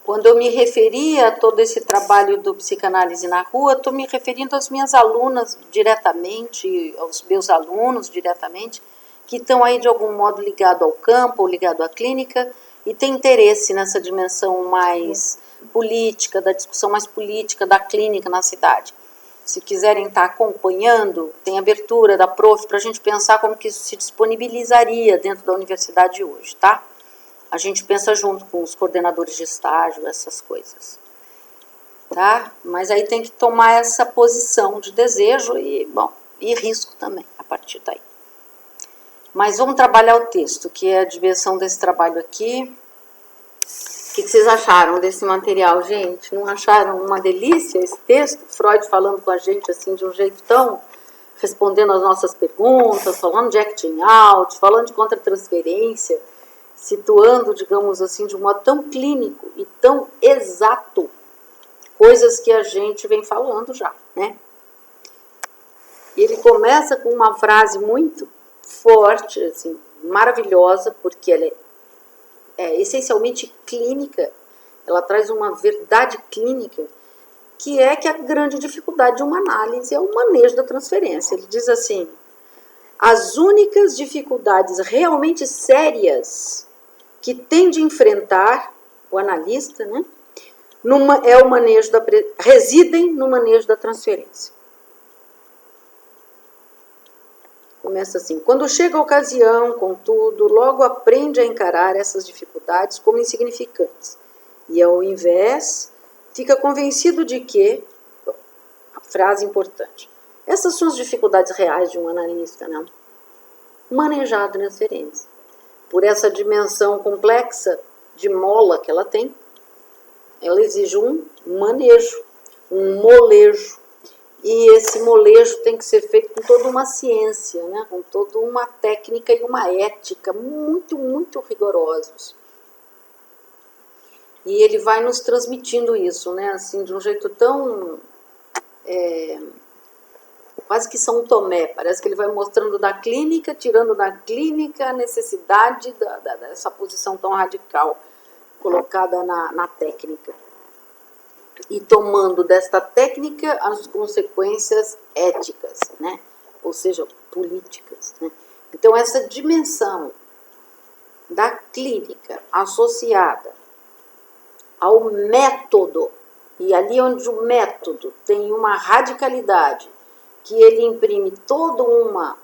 Quando eu me referi a todo esse trabalho do Psicanálise na Rua, estou me referindo às minhas alunas diretamente, aos meus alunos diretamente, que estão aí de algum modo ligados ao campo ou ligados à clínica e têm interesse nessa dimensão mais política, da discussão mais política da clínica na cidade. Se quiserem estar acompanhando, tem abertura da prof para a gente pensar como que isso se disponibilizaria dentro da universidade hoje, tá? A gente pensa junto com os coordenadores de estágio, essas coisas, tá? Mas aí tem que tomar essa posição de desejo e, bom, e risco também, a partir daí. Mas vamos trabalhar o texto, que é a dimensão desse trabalho aqui. O que vocês acharam desse material, gente? Não acharam uma delícia esse texto? Freud falando com a gente assim de um jeito tão... respondendo às nossas perguntas, falando de acting out, falando de contra-transferência, situando, digamos assim, de um modo tão clínico e tão exato, coisas que a gente vem falando já, né? Ele começa com uma frase muito forte, assim, maravilhosa, porque ela é essencialmente clínica, ela traz uma verdade clínica, que é que a grande dificuldade de uma análise é o manejo da transferência. Ele diz assim: as únicas dificuldades realmente sérias que tem de enfrentar o analista, né, é o manejo residem no manejo da transferência. Começa assim: quando chega a ocasião, contudo, logo aprende a encarar essas dificuldades como insignificantes e, ao invés, fica convencido de que, a frase importante, essas são as dificuldades reais de um analista, não? Manejar a transferência. Por essa dimensão complexa de mola que ela tem, ela exige um manejo, um molejo. E esse molejo tem que ser feito com toda uma ciência, né? Com toda uma técnica e uma ética muito, muito rigorosos. E ele vai nos transmitindo isso, né? Assim, de um jeito tão... quase que São Tomé, parece que ele vai mostrando da clínica, tirando da clínica a necessidade dessa posição tão radical colocada na técnica. E tomando desta técnica as consequências éticas, né? Ou seja, políticas, né? Então, essa dimensão da clínica associada ao método, e ali onde o método tem uma radicalidade, que ele imprime toda uma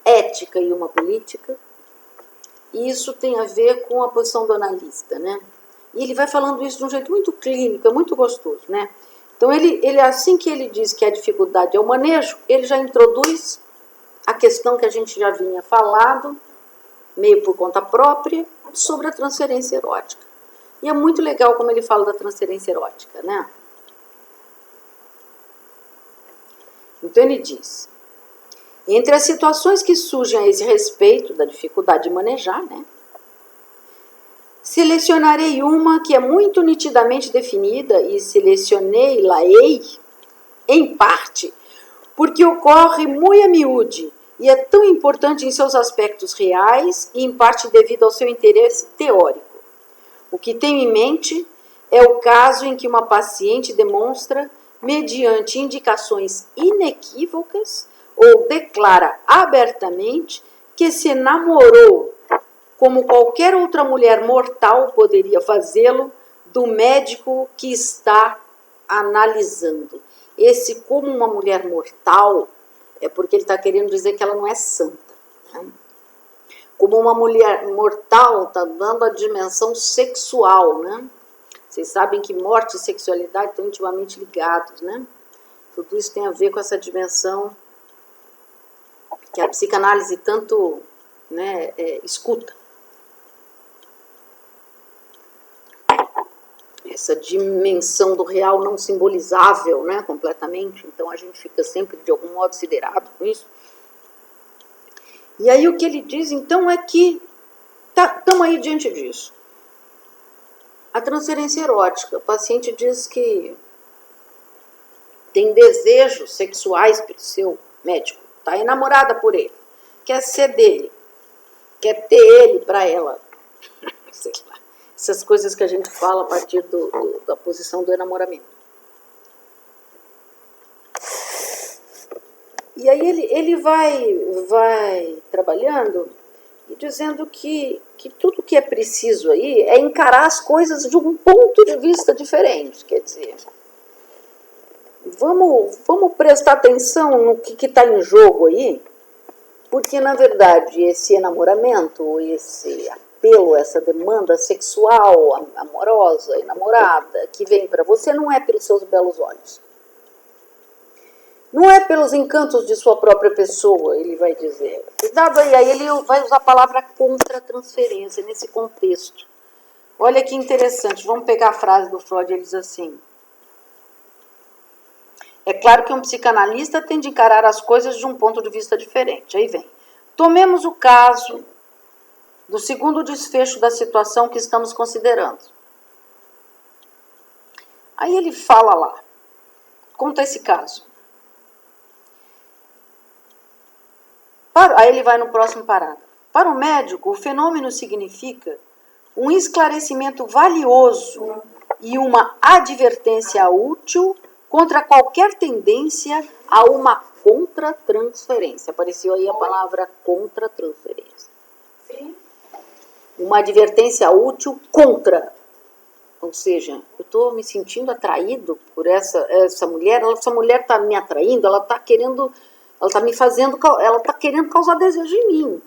ética e uma política, e isso tem a ver com a posição do analista, né? E ele vai falando isso de um jeito muito clínico, é muito gostoso, né? Então, ele assim que ele diz que a dificuldade é o manejo, ele já introduz a questão que a gente já vinha falado, meio por conta própria, sobre a transferência erótica. E é muito legal como ele fala da transferência erótica, né? Então ele diz: entre as situações que surgem a esse respeito da dificuldade de manejar, né, selecionarei uma que é muito nitidamente definida e selecionei-la-ei, em parte, porque ocorre muito a miúde e é tão importante em seus aspectos reais e em parte devido ao seu interesse teórico. O que tenho em mente é o caso em que uma paciente demonstra, mediante indicações inequívocas, ou declara abertamente que se namorou, como qualquer outra mulher mortal poderia fazê-lo, do médico que está analisando. Esse como uma mulher mortal é porque ele está querendo dizer que ela não é santa, né? Como uma mulher mortal está dando a dimensão sexual, né? Vocês sabem que morte e sexualidade estão intimamente ligados, né? Tudo isso tem a ver com essa dimensão que a psicanálise tanto, né, escuta. Essa dimensão do real não simbolizável, né, completamente. Então a gente fica sempre de algum modo siderado com isso. E aí o que ele diz então é que estamos aí diante disso. A transferência erótica, o paciente diz que tem desejos sexuais pelo seu médico, está enamorada por ele, quer ser dele, quer ter ele para ela, sei lá. essas coisas que a gente fala a partir da posição do enamoramento. E aí ele vai trabalhando e dizendo que tudo que é preciso aí é encarar as coisas de um ponto de vista diferente. Quer dizer, vamos prestar atenção no que está em jogo aí, porque, na verdade, esse enamoramento, esse apelo, essa demanda sexual, amorosa, enamorada, que vem para você, não é pelos seus belos olhos. Não é pelos encantos de sua própria pessoa, ele vai dizer. Cuidado aí ele vai usar a palavra contra-transferência nesse contexto. Olha que interessante, vamos pegar a frase do Freud, ele diz assim: é claro que um psicanalista tem de encarar as coisas de um ponto de vista diferente. Aí vem, tomemos o caso do segundo desfecho da situação que estamos considerando. Aí ele fala lá, conta esse caso. Aí ele vai no próximo parágrafo. Para o médico, o fenômeno significa um esclarecimento valioso e uma advertência útil contra qualquer tendência a uma contra-transferência. Apareceu aí a palavra contra-transferência. Sim. Uma advertência útil contra. Ou seja, eu estou me sentindo atraído por essa mulher, essa mulher está me atraindo, ela está querendo... Ela está me fazendo, ela está querendo causar desejo em mim.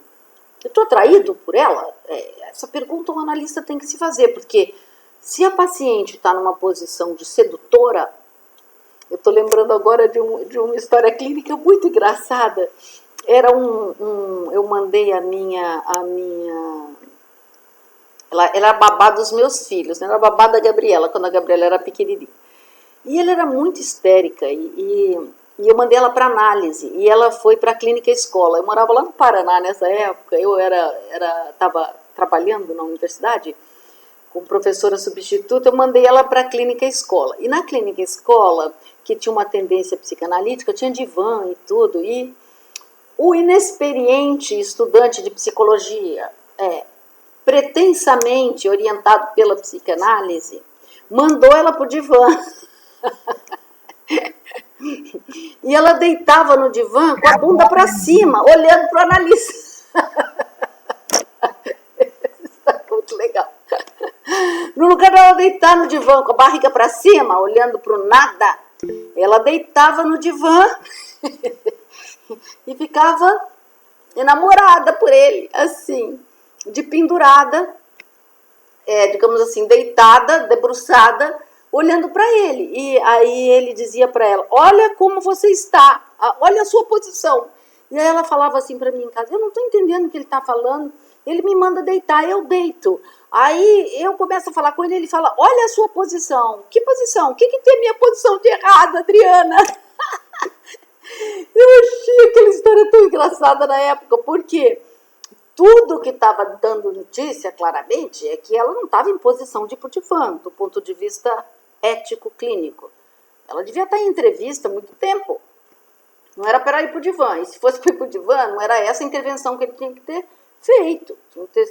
Eu estou atraído por ela? Essa pergunta o analista tem que se fazer, porque se a paciente está numa posição de sedutora, eu estou lembrando agora de uma história clínica muito engraçada. Era eu mandei a minha ela era babá dos meus filhos, né? Era babá da Gabriela, quando a Gabriela era pequenininha. E ela era muito histérica e eu mandei ela para análise, e ela foi para a clínica escola. Eu morava lá no Paraná nessa época, eu estava trabalhando na universidade como professora substituta, eu mandei ela para a clínica escola. E na clínica escola, que tinha uma tendência psicanalítica, tinha divã e tudo, e o inexperiente estudante de psicologia, pretensamente orientado pela psicanálise, mandou ela para o divã. E ela deitava no divã com a bunda para cima, olhando para o analista. Isso é muito legal. No lugar dela deitar no divã com a barriga para cima, olhando para o nada, ela deitava no divã e ficava enamorada por ele, assim, de pendurada, digamos assim, deitada, debruçada, olhando para ele. E aí ele dizia para ela: olha como você está, olha a sua posição. E aí ela falava assim para mim em casa: eu não estou entendendo o que ele está falando, ele me manda deitar, eu deito. Aí eu começo a falar com ele, ele fala: olha a sua posição. Que posição? O que tem a minha posição de errado, Adriana? Eu achei aquela história tão engraçada na época, porque tudo que estava dando notícia, claramente, é que ela não estava em posição de ir pro divã, do ponto de vista ético-clínico. Ela devia estar em entrevista há muito tempo. Não era para ir pro divã. E se fosse para ir pro divã, não era essa a intervenção que ele tinha que ter feito. Tinha que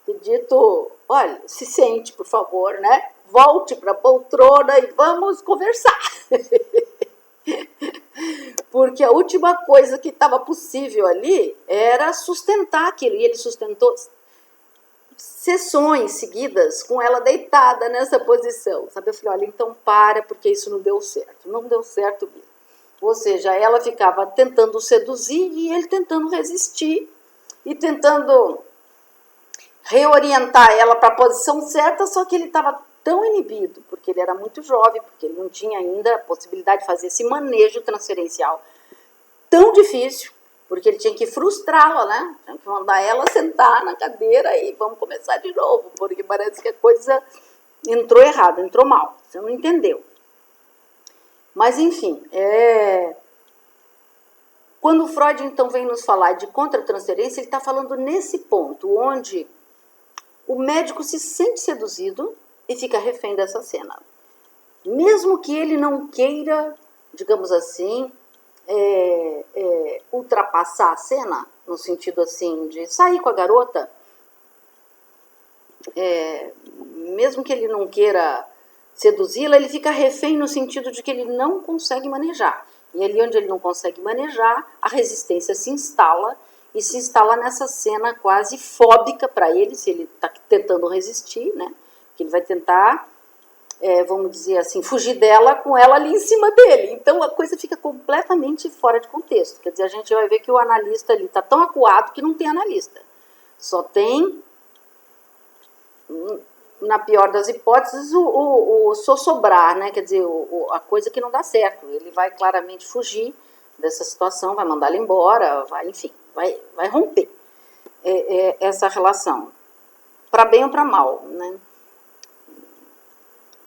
ter dito: olha, se sente, por favor, né? Volte para a poltrona e vamos conversar. Porque a última coisa que estava possível ali era sustentar aquilo. E ele sustentou sessões seguidas com ela deitada nessa posição. Sabe? Eu falei: olha, então para, porque isso não deu certo. Não deu certo mesmo. Ou seja, ela ficava tentando seduzir e ele tentando resistir e tentando reorientar ela para a posição certa, só que ele estava tão inibido, porque ele era muito jovem, porque ele não tinha ainda a possibilidade de fazer esse manejo transferencial tão difícil, porque ele tinha que frustrá-la, né? Tinha que mandar ela sentar na cadeira e vamos começar de novo, porque parece que a coisa entrou errada, entrou mal, você não entendeu. Mas, enfim, quando o Freud, então, vem nos falar de contra-transferência, ele está falando nesse ponto, onde o médico se sente seduzido e fica refém dessa cena. Mesmo que ele não queira, digamos assim, ultrapassar a cena, no sentido assim de sair com a garota, mesmo que ele não queira seduzi-la, ele fica refém no sentido de que ele não consegue manejar. E ali onde ele não consegue manejar, a resistência se instala, e se instala nessa cena quase fóbica para ele, se ele está tentando resistir, né? Que ele vai tentar, vamos dizer assim, fugir dela com ela ali em cima dele. Então a coisa fica completamente fora de contexto. Quer dizer, a gente vai ver que o analista ali está tão acuado que não tem analista. Só tem, na pior das hipóteses, o sossobrar, né? Quer dizer, a coisa que não dá certo. Ele vai claramente fugir dessa situação, vai mandá-la embora, vai, enfim, vai romper essa relação, para bem ou para mal, né?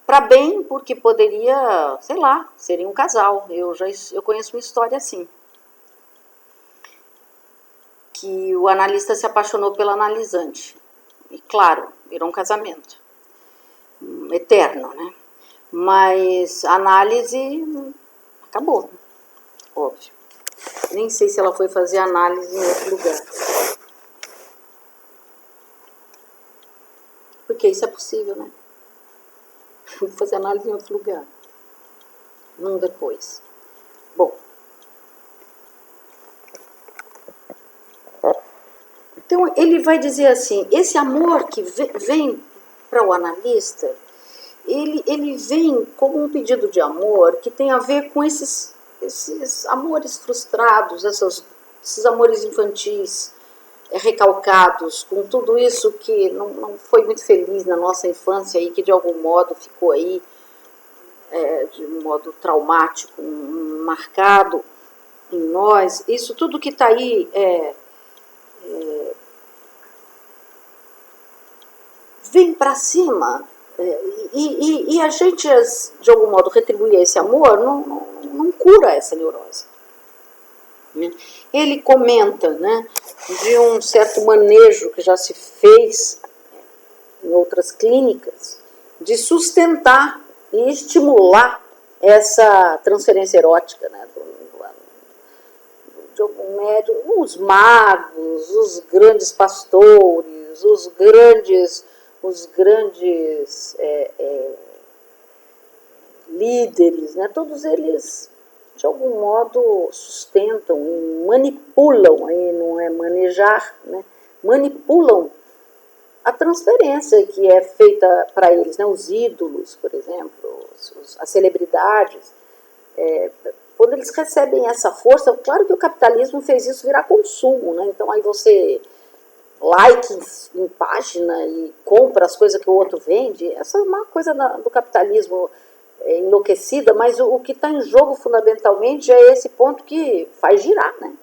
Para bem, porque poderia, sei lá, seria um casal. Eu conheço uma história assim, que o analista se apaixonou pela analisante. E claro, virou um casamento eterno, né? Mas a análise acabou, óbvio. Nem sei se ela foi fazer análise em outro lugar. Porque isso é possível, né? Fazer análise em outro lugar. Não depois. Bom. Então, ele vai dizer assim, esse amor que vem para o analista, ele vem como um pedido de amor que tem a ver com esses amores frustrados, esses amores infantis, recalcados, com tudo isso que não foi muito feliz na nossa infância e que de algum modo ficou aí, de um modo traumático, marcado em nós. Isso tudo que está aí vem para cima, e a gente, de algum modo, retribuir esse amor, não cura essa neurose. Ele comenta, né, de um certo manejo que já se fez em outras clínicas, de sustentar e estimular essa transferência erótica, né, de algum médium, os magos, os grandes pastores, os grandes líderes, né, todos eles de algum modo sustentam e manipulam, aí não é manejar, né, manipulam a transferência que é feita para eles, né, os ídolos, por exemplo, as celebridades, quando eles recebem essa força, claro que o capitalismo fez isso virar consumo, né, então aí você like em página e compra as coisas que o outro vende, essa é uma coisa do capitalismo enlouquecida, mas o que está em jogo fundamentalmente é esse ponto que faz girar, né?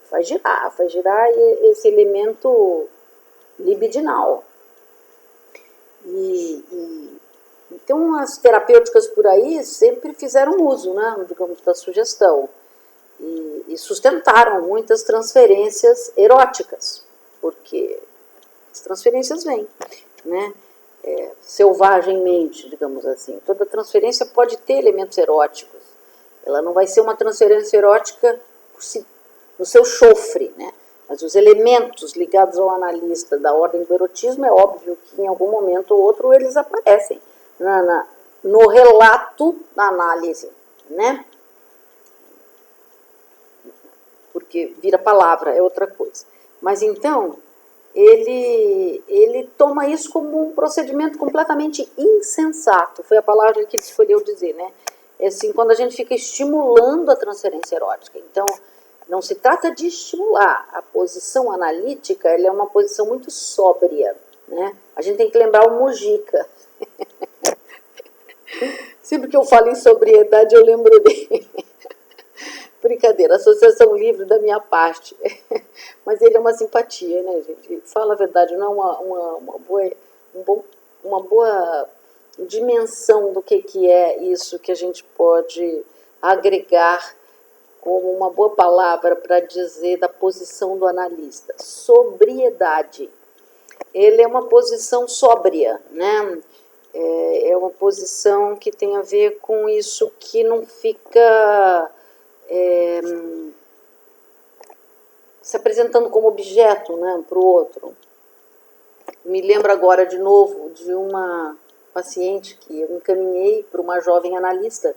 Faz girar esse elemento libidinal. Então as terapêuticas por aí sempre fizeram uso, né, digamos, da sugestão e sustentaram muitas transferências eróticas, porque as transferências vêm, né? Selvagemmente, digamos assim. Toda transferência pode ter elementos eróticos. Ela não vai ser uma transferência erótica no seu chofre, né? Mas os elementos ligados ao analista da ordem do erotismo, é óbvio que em algum momento ou outro eles aparecem no relato da análise, né? Porque vira palavra, é outra coisa. Mas então, ele toma isso como um procedimento completamente insensato, foi a palavra que ele escolheu dizer, né? É assim, quando a gente fica estimulando a transferência erótica. Então, não se trata de estimular. A posição analítica, ela é uma posição muito sóbria, né? A gente tem que lembrar o Mujica. Sempre que eu falo em sobriedade, eu lembro dele. Brincadeira, associação livre da minha parte. Mas ele é uma simpatia, né, gente? Fala a verdade, não é uma boa dimensão do que é isso que a gente pode agregar como uma boa palavra para dizer da posição do analista. Sobriedade. Ele é uma posição sóbria, né? É uma posição que tem a ver com isso que não fica se apresentando como objeto, né, para o outro. Me lembro agora de novo de uma paciente que eu encaminhei para uma jovem analista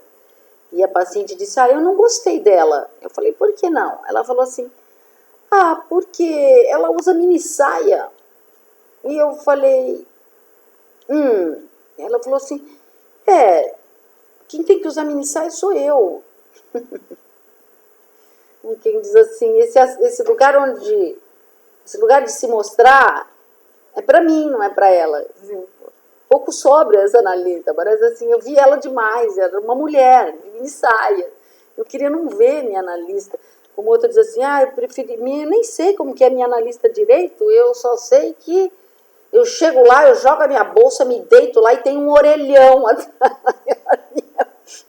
e a paciente disse, eu não gostei dela. Eu falei, por que não? Ela falou assim, porque ela usa mini saia. E eu falei, Ela falou assim, quem tem que usar mini saia sou eu. E quem diz assim, esse lugar esse lugar de se mostrar é para mim, não é para ela. Pouco sóbria essa analista, parece assim, eu vi ela demais, era uma mulher, de mini saia. Eu queria não ver minha analista. Como outra diz assim, eu preferi, nem sei como que é minha analista direito, eu só sei que eu chego lá, eu jogo a minha bolsa, me deito lá e tem um orelhão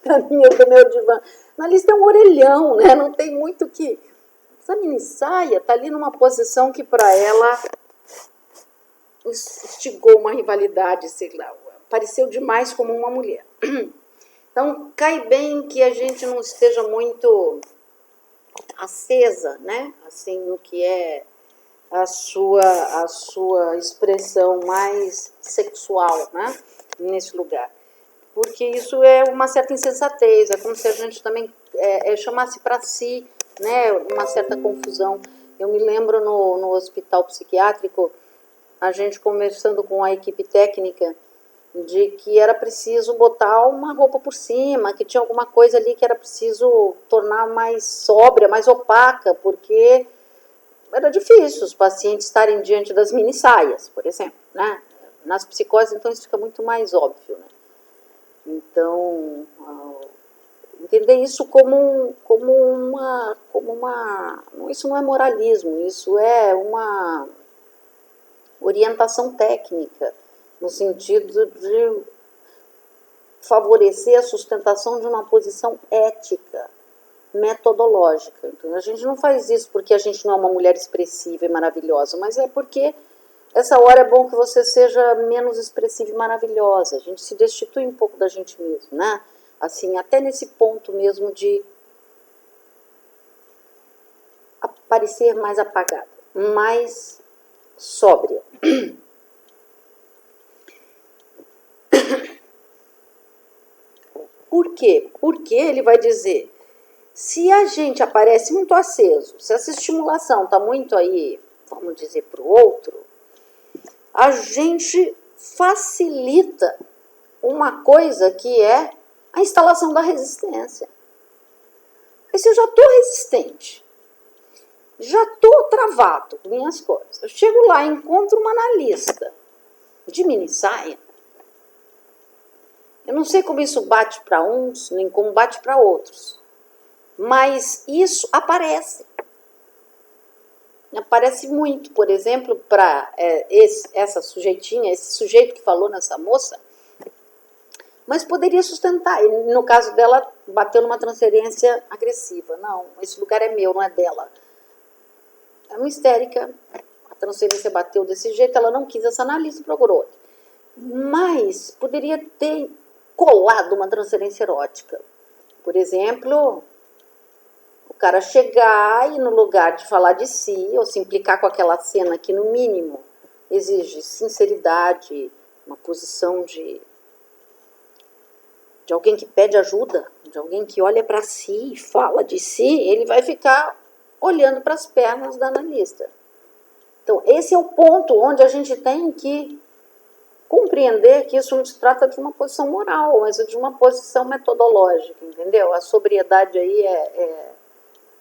do meu divã. Analista é um orelhão, né? Não tem muito que... Essa mini saia tá ali numa posição que para ela instigou uma rivalidade, sei lá, pareceu demais como uma mulher. Então, cai bem que a gente não esteja muito acesa, né? Assim, no que é a sua expressão mais sexual, né? Nesse lugar. Porque isso é uma certa insensatez, é como se a gente também chamasse para si, né? Uma certa confusão. Eu me lembro no hospital psiquiátrico, a gente conversando com a equipe técnica, de que era preciso botar uma roupa por cima, que tinha alguma coisa ali que era preciso tornar mais sóbria, mais opaca, porque era difícil os pacientes estarem diante das mini saias, por exemplo, né? Nas psicoses, então, isso fica muito mais óbvio, né? Então, entender isso como uma... Isso não é moralismo, isso é uma orientação técnica, no sentido de favorecer a sustentação de uma posição ética, metodológica. Então, a gente não faz isso porque a gente não é uma mulher expressiva e maravilhosa, mas é porque essa hora é bom que você seja menos expressiva e maravilhosa. A gente se destitui um pouco da gente mesmo, né? Assim, até nesse ponto mesmo de parecer mais apagada, mais sóbria. Por quê? Porque ele vai dizer, se a gente aparece muito aceso, se essa estimulação está muito aí, vamos dizer, para o outro, a gente facilita uma coisa que é a instalação da resistência. Aí se eu já estou resistente, já estou travado com minhas coisas, eu chego lá e encontro uma analista de mini saia, eu não sei como isso bate para uns, nem como bate para outros, mas isso aparece. Aparece muito, por exemplo, para essa sujeitinha, esse sujeito que falou nessa moça, mas poderia sustentar. No caso dela, bateu numa transferência agressiva. Não, esse lugar é meu, não é dela. É uma histérica, a transferência bateu desse jeito, ela não quis essa analista, procurou outra. Mas poderia ter colado uma transferência erótica. Por exemplo, o cara chegar e no lugar de falar de si, ou se implicar com aquela cena que no mínimo exige sinceridade, uma posição de alguém que pede ajuda, de alguém que olha para si e fala de si, ele vai ficar olhando para as pernas da analista. Então, esse é o ponto onde a gente tem que compreender que isso não se trata de uma posição moral, mas de uma posição metodológica, entendeu? A sobriedade aí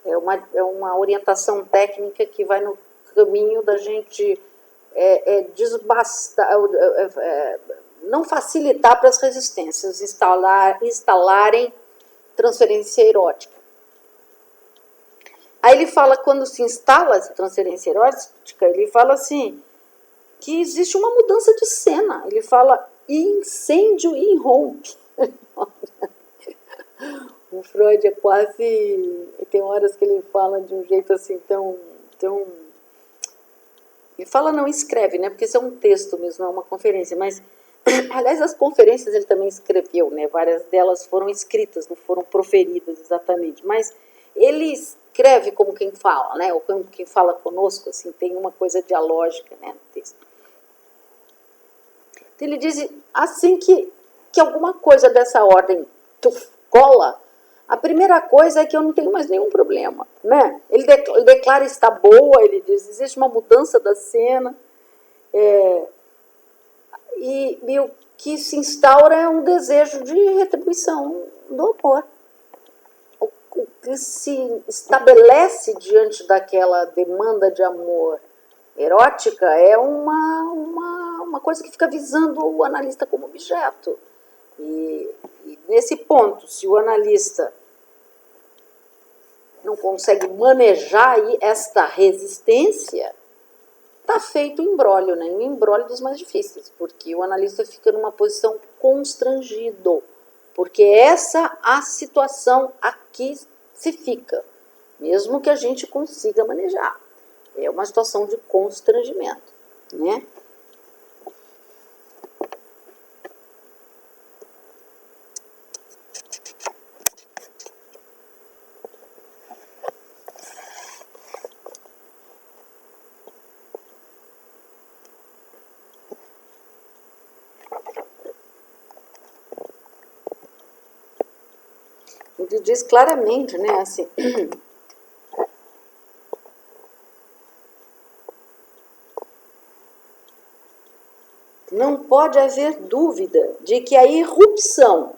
é uma orientação técnica que vai no caminho da gente desbastar, não facilitar para as resistências instalarem transferência erótica. Aí ele fala, quando se instala essa transferência erótica, ele fala assim, que existe uma mudança de cena. Ele fala incêndio e irrompe. O Freud é quase... Tem horas que ele fala de um jeito assim tão... Ele fala, não escreve, né? Porque isso é um texto mesmo, não é uma conferência. Mas, aliás, as conferências ele também escreveu, né? Várias delas foram escritas, não foram proferidas exatamente. Mas ele escreve como quem fala, né? Ou como quem fala conosco, assim, tem uma coisa dialógica, né, no texto. Ele diz assim que alguma coisa dessa ordem tu cola, a primeira coisa é que eu não tenho mais nenhum problema, né? Ele declara está boa, ele diz, existe uma mudança da cena, e o que se instaura é um desejo de retribuição do amor. O que se estabelece diante daquela demanda de amor erótica é uma coisa que fica visando o analista como objeto. E nesse ponto, se o analista não consegue manejar esta resistência, está feito o imbróglio, né? Um imbróglio dos mais difíceis, porque o analista fica numa posição constrangido, porque essa a situação aqui se fica, mesmo que a gente consiga manejar. É uma situação de constrangimento, né? Ele diz claramente, né, assim, não pode haver dúvida de que a irrupção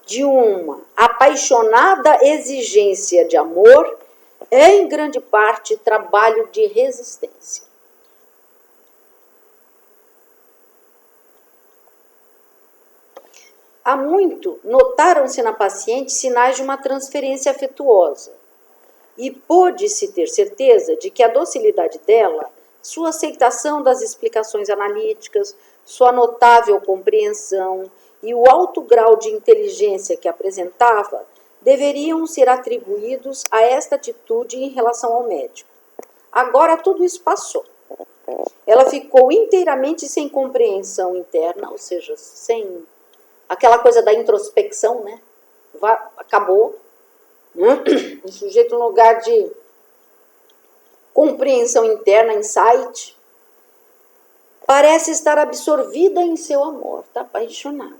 de uma apaixonada exigência de amor é, em grande parte, trabalho de resistência. Há muito notaram-se na paciente sinais de uma transferência afetuosa e pôde-se ter certeza de que a docilidade dela, sua aceitação das explicações analíticas, sua notável compreensão e o alto grau de inteligência que apresentava deveriam ser atribuídos a esta atitude em relação ao médico. Agora tudo isso passou. Ela ficou inteiramente sem compreensão interna, ou seja, sem aquela coisa da introspecção, né? Acabou. O sujeito, no lugar de compreensão interna, insight, parece estar absorvida em seu amor, está apaixonada.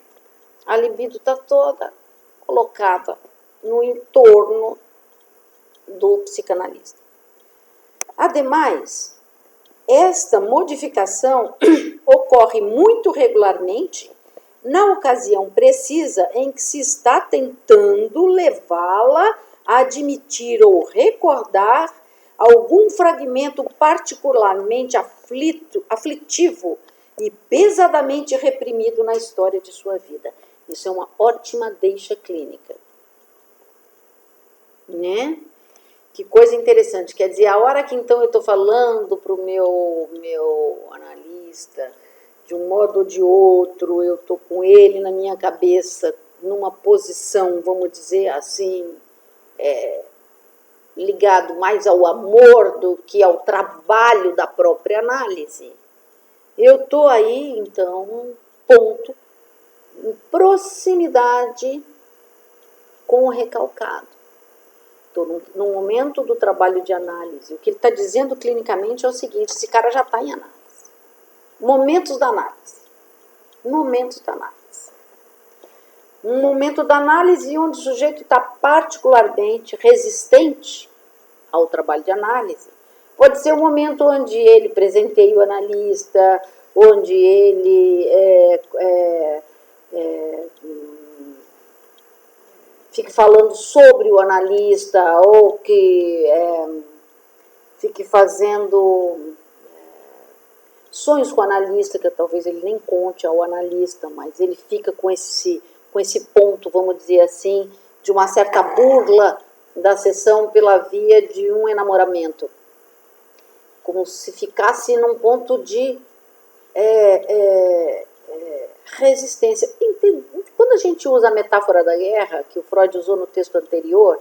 A libido está toda colocada no entorno do psicanalista. Ademais, esta modificação ocorre muito regularmente na ocasião precisa em que se está tentando levá-la a admitir ou recordar algum fragmento particularmente aflitivo e pesadamente reprimido na história de sua vida. Isso é uma ótima deixa clínica, né? Que coisa interessante. Quer dizer, a hora que então eu estou falando para o meu analista, de um modo ou de outro, eu estou com ele na minha cabeça, numa posição, vamos dizer assim, ligado mais ao amor do que ao trabalho da própria análise. Eu estou aí, então, ponto, em proximidade com o recalcado. Estou no momento do trabalho de análise. O que ele está dizendo clinicamente é o seguinte, esse cara já está em análise. Momentos da análise. Momentos da análise. Um momento da análise onde o sujeito está particularmente resistente ao trabalho de análise. Pode ser um momento onde ele presenteia o analista, onde ele fique falando sobre o analista, ou que fique fazendo sonhos com o analista, que talvez ele nem conte ao analista, mas ele fica com esse ponto, vamos dizer assim, de uma certa burla da sessão pela via de um enamoramento. Como se ficasse num ponto de resistência. Quando a gente usa a metáfora da guerra, que o Freud usou no texto anterior,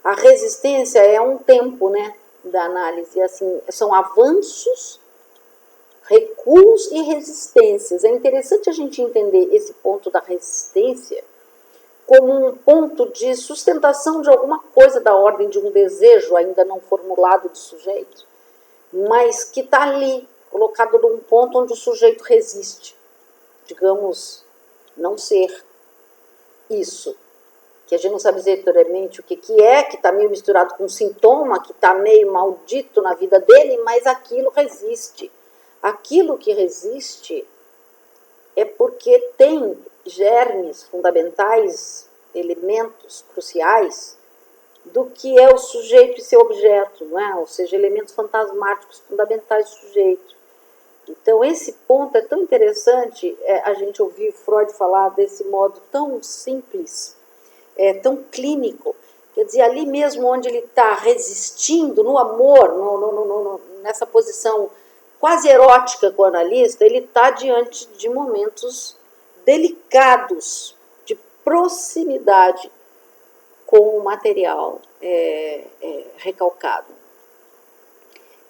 a resistência é um tempo, né, da análise. Assim, são avanços, recuos e resistências. É interessante a gente entender esse ponto da resistência como um ponto de sustentação de alguma coisa da ordem de um desejo ainda não formulado do sujeito, mas que está ali, colocado num ponto onde o sujeito resiste. digamos, não ser isso, que a gente não sabe dizer exatamente o que está meio misturado com um sintoma, que está meio maldito na vida dele, mas aquilo resiste. Aquilo que resiste é porque tem germes fundamentais, elementos cruciais, do que é o sujeito e seu objeto, não é? Ou seja, elementos fantasmáticos fundamentais do sujeito. Então, esse ponto é tão interessante, a gente ouvir Freud falar desse modo tão simples, tão clínico. Quer dizer, ali mesmo onde ele está resistindo no amor, nessa posição quase erótica com o analista, ele está diante de momentos delicados, de proximidade com o material recalcado.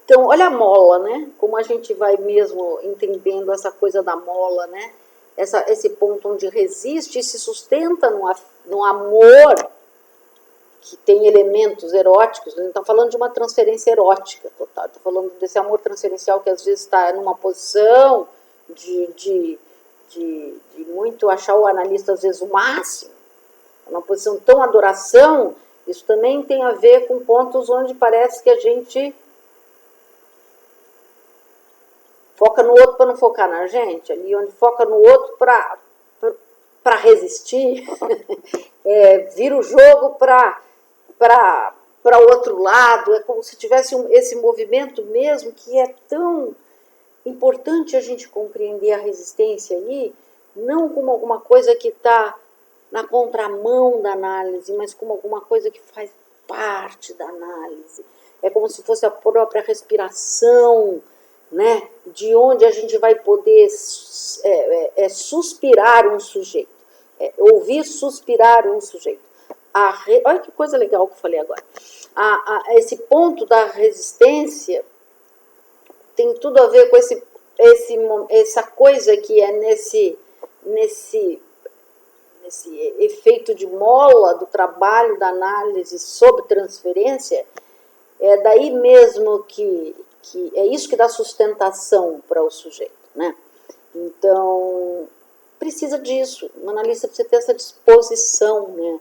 Então, olha a mola, né? Como a gente vai mesmo entendendo essa coisa da mola, né? Esse ponto onde resiste e se sustenta no amor que tem elementos eróticos. A gente está falando de uma transferência erótica total. Está falando desse amor transferencial que às vezes está numa posição de muito achar o analista às vezes o máximo, uma posição tão adoração. Isso também tem a ver com pontos onde parece que a gente foca no outro para não focar na gente, ali onde foca no outro para resistir, vira o jogo para o outro lado, é como se tivesse esse movimento mesmo, que é tão importante a gente compreender a resistência aí, não como alguma coisa que está na contramão da análise, mas como alguma coisa que faz parte da análise. É como se fosse a própria respiração, né, de onde a gente vai poder suspirar um sujeito, ouvir suspirar um sujeito. Olha que coisa legal que eu falei agora. Esse ponto da resistência tem tudo a ver com essa coisa que é nesse efeito de mola do trabalho da análise sobre transferência. É daí mesmo que é isso que dá sustentação para o sujeito, né? Então, precisa disso. O analista precisa ter essa disposição, né?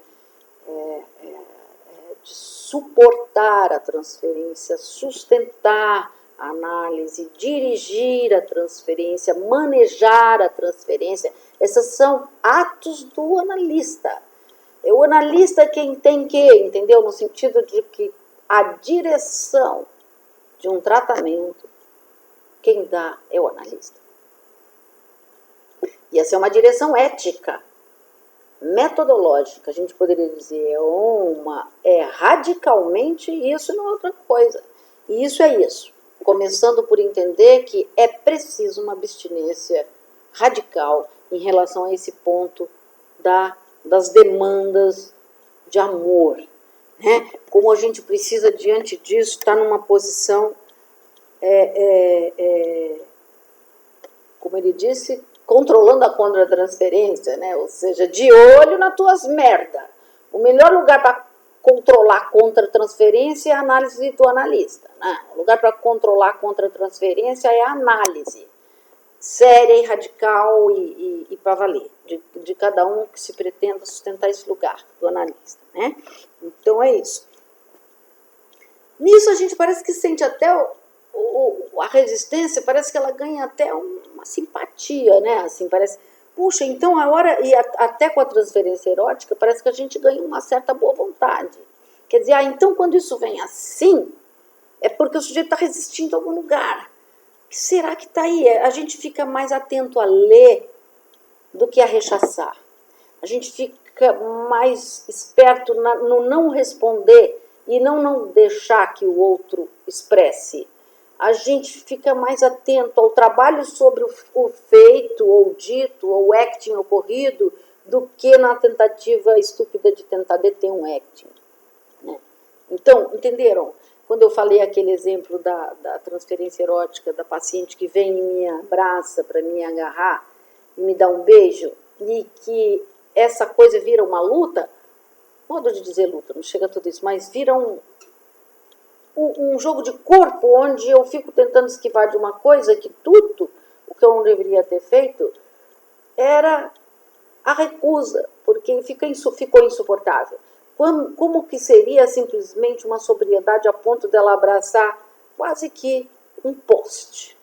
De suportar a transferência, sustentar a análise, dirigir a transferência, manejar a transferência. Esses são atos do analista. É o analista quem tem que, entendeu? No sentido de que a direção de um tratamento, quem dá é o analista. E essa é uma direção ética, metodológica, a gente poderia dizer, radicalmente isso, não é outra coisa. E isso é isso, começando por entender que é preciso uma abstinência radical em relação a esse ponto das demandas de amor, né? Como a gente precisa, diante disso, estar numa posição, como ele disse, controlando a contra-transferência, né? Ou seja, de olho nas tuas merda. O melhor lugar para controlar a contra-transferência é a análise do analista, né? O lugar para controlar a contra-transferência é a análise séria e radical e para valer, de cada um que se pretenda sustentar esse lugar do analista, né? Então é isso. Nisso a gente parece que sente até a resistência, parece que ela ganha até uma simpatia, né? Assim, parece, puxa, então a hora, e até com a transferência erótica, parece que a gente ganha uma certa boa vontade. Quer dizer, então quando isso vem assim, é porque o sujeito está resistindo a algum lugar. O que será que está aí? A gente fica mais atento a ler do que a rechaçar. A gente fica mais esperto no não responder e não deixar que o outro expresse. A gente fica mais atento ao trabalho sobre o feito, ou dito, ou acting ocorrido, do que na tentativa estúpida de tentar deter um acting, né? Então, entenderam? Quando eu falei aquele exemplo da transferência erótica, da paciente que vem e me abraça para me agarrar e me dá um beijo, e que essa coisa vira uma luta, modo de dizer luta, não chega a tudo isso, mas vira um jogo de corpo, onde eu fico tentando esquivar de uma coisa que tudo o que eu não deveria ter feito, era a recusa, porque ficou insuportável. Como que seria simplesmente uma sobriedade a ponto dela abraçar quase que um poste?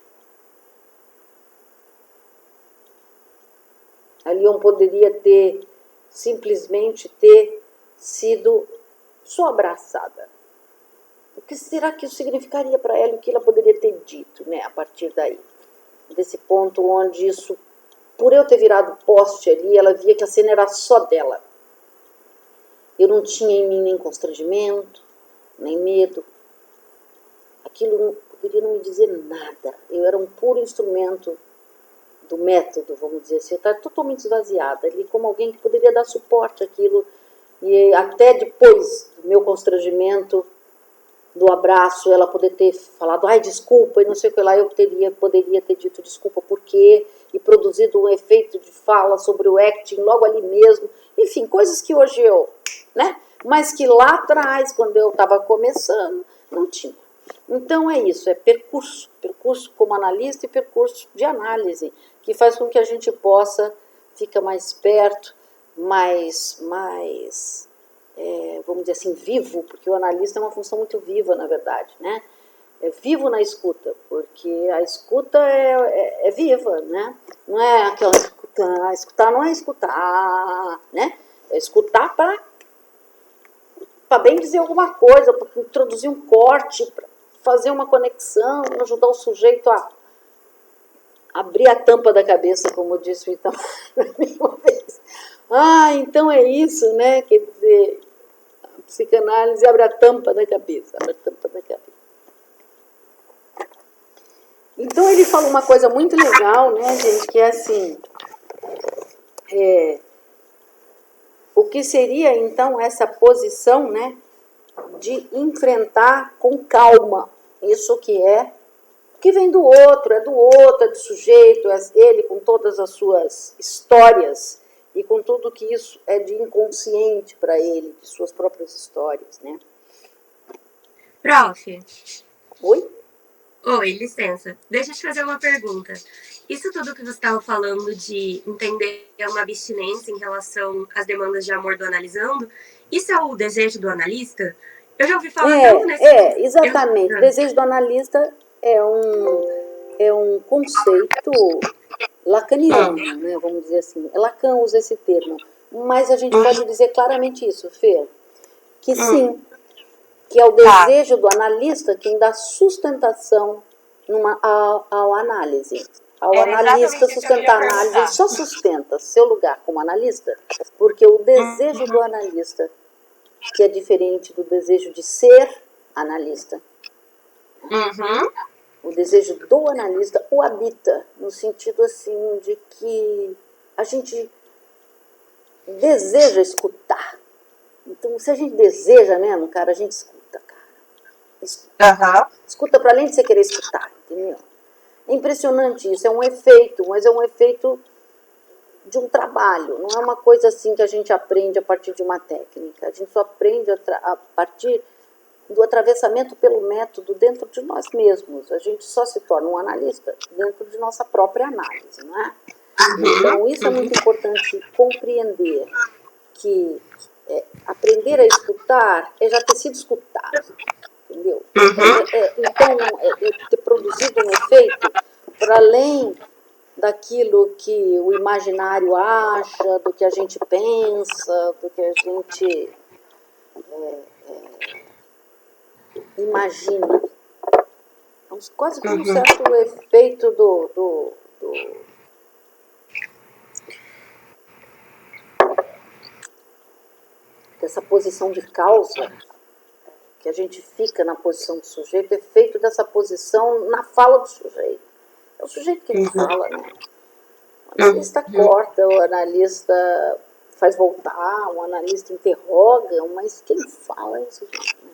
A Lyon poderia simplesmente ter sido só abraçada. O que será que isso significaria para ela? O que ela poderia ter dito, né, a partir daí? Desse ponto onde isso, por eu ter virado poste ali, ela via que a cena era só dela. Eu não tinha em mim nem constrangimento, nem medo. Aquilo não poderia não me dizer nada. Eu era um puro instrumento do método, vamos dizer assim. Eu estava totalmente esvaziada ali, como alguém que poderia dar suporte àquilo. E até depois do meu constrangimento, do abraço, ela poder ter falado, ai, desculpa, e não sei o que lá, eu poderia ter dito desculpa por quê, e produzido um efeito de fala sobre o acting logo ali mesmo. Enfim, coisas que hoje né? Mas que lá atrás, quando eu estava começando, não tinha. Então é isso, é percurso como analista e percurso de análise, que faz com que a gente possa ficar mais perto, vamos dizer assim, vivo, porque o analista é uma função muito viva, na verdade, né? É vivo na escuta, porque a escuta é viva, né? Não é aquela escutar não é escutar, né? É escutar para bem dizer alguma coisa, para introduzir um corte, para fazer uma conexão, ajudar o sujeito a abrir a tampa da cabeça, como disse o Itamar uma vez. Então é isso, né? Quer dizer, a psicanálise abre a tampa da cabeça, Então ele fala uma coisa muito legal, né, gente, que é assim, o que seria então essa posição, né, de enfrentar com calma isso que vem do outro, é do sujeito, é ele com todas as suas histórias e com tudo que isso é de inconsciente para ele, de suas próprias histórias, né? Prof. Oi? Oi, licença. Deixa eu te fazer uma pergunta. Isso tudo que você estava falando de entender uma abstinência em relação às demandas de amor do analisando, isso é o desejo do analista? Eu já ouvi falar tanto nesse... Exatamente. O desejo do analista é um conceito lacaniano, né, vamos dizer assim. Lacan usa esse termo. Mas a gente pode dizer claramente isso, Fê, que sim, que é o desejo do analista quem dá sustentação ao análise. Ao analista sustentar a análise, ele só sustenta seu lugar como analista, porque o desejo do analista, que é diferente do desejo de ser analista, o desejo do analista o habita, no sentido assim de que a gente deseja escutar. Então, se a gente deseja mesmo, cara, a gente escuta, cara. Escuta para além de você querer escutar, entendeu? É impressionante isso, é um efeito, mas é um efeito de um trabalho, não é uma coisa assim que a gente aprende a partir de uma técnica, a gente só aprende a partir do atravessamento pelo método dentro de nós mesmos, a gente só se torna um analista dentro de nossa própria análise, não é? Então isso é muito importante compreender, que aprender a escutar é já ter sido escutado, entendeu? Então, ter produzido um efeito para além daquilo que o imaginário acha, do que a gente pensa, do que a gente imagina. Então, quase que um certo efeito dessa posição de causa, que a gente fica na posição do sujeito, é feito dessa posição na fala do sujeito. É o sujeito que fala, né? O analista corta, o analista faz voltar, o analista interroga, mas quem fala é o sujeito, né?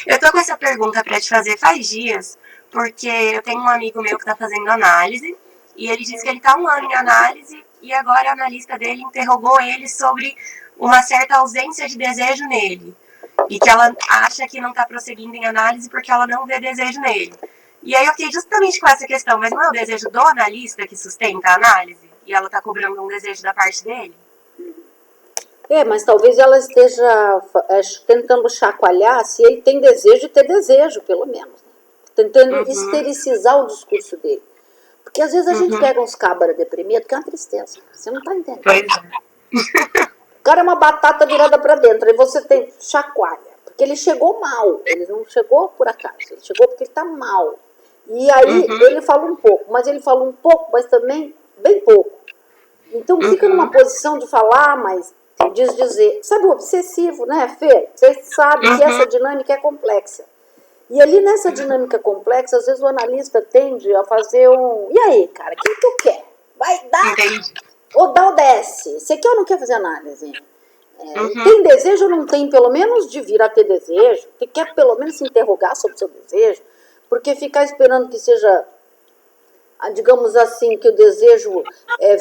Eu tô com essa pergunta para te fazer faz dias, porque eu tenho um amigo meu que tá fazendo análise, e ele disse que ele tá 1 ano em análise, e agora a analista dele interrogou ele sobre uma certa ausência de desejo nele, e que ela acha que não tá prosseguindo em análise porque ela não vê desejo nele. E aí eu fiquei justamente com essa questão, mas não é o desejo do analista que sustenta a análise? e ela tá cobrando um desejo da parte dele? Mas talvez ela esteja tentando chacoalhar se ele tem desejo de ter desejo, pelo menos. Né? Tentando estericizar o discurso dele. Porque às vezes a gente pega uns cabras deprimidos, que é uma tristeza. Você não tá entendendo. Pois é. O cara é uma batata virada para dentro, aí você tem chacoalha. Porque ele chegou mal, ele não chegou por acaso, ele chegou porque ele tá mal. E aí ele fala um pouco, mas ele fala um pouco, mas também bem pouco. Então fica numa posição de falar, mas dizer. Sabe o obsessivo, né, Fê? Você sabe que essa dinâmica é complexa. E ali nessa dinâmica complexa, às vezes o analista tende a fazer um... E aí, cara, quem tu quer? Vai dar? Entendi. Ou dá ou desce? Você quer ou não quer fazer análise? Tem desejo ou não tem, pelo menos, de vir a ter desejo? Você quer pelo menos se interrogar sobre o seu desejo? Porque ficar esperando que seja, digamos assim, que o desejo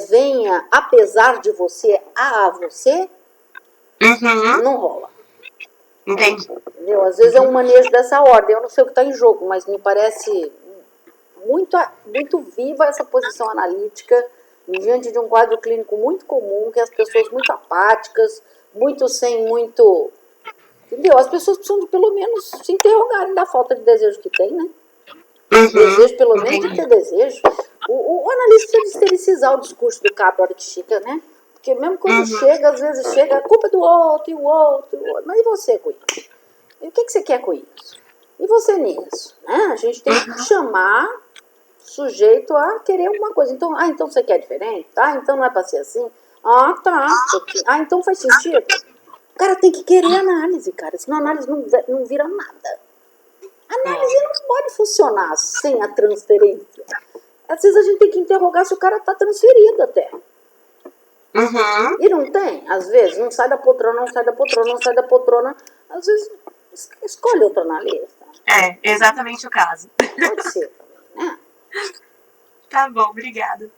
venha apesar de você, a você, não rola. Entendi. Entendeu? Às vezes é um manejo dessa ordem. Eu não sei o que está em jogo, mas me parece muito viva essa posição analítica diante de um quadro clínico muito comum, que as pessoas muito apáticas, muito... Entendeu? As pessoas precisam de, pelo menos, se interrogarem da falta de desejo que tem, né? Desejo, pelo menos, de ter desejo. O analista precisa de estericizar o discurso do cabra na hora que chega, né? Porque mesmo quando chega, às vezes chega, a culpa é do outro, e o outro, e o outro. Mas e você com isso? E o que você quer com isso? E você nisso? Né? A gente tem que chamar o sujeito a querer alguma coisa. Então, então você quer diferente? Tá? Então não é pra ser assim? Tá. Então faz sentido? O cara tem que querer análise, cara. Senão a análise não vira nada. A análise não pode funcionar sem a transferência. Às vezes a gente tem que interrogar se o cara tá transferido até. E não tem, às vezes, não sai da poltrona, não sai da poltrona, não sai da poltrona. Às vezes, escolhe outro analista. É, exatamente o caso. Pode ser também, né? Tá bom, obrigada.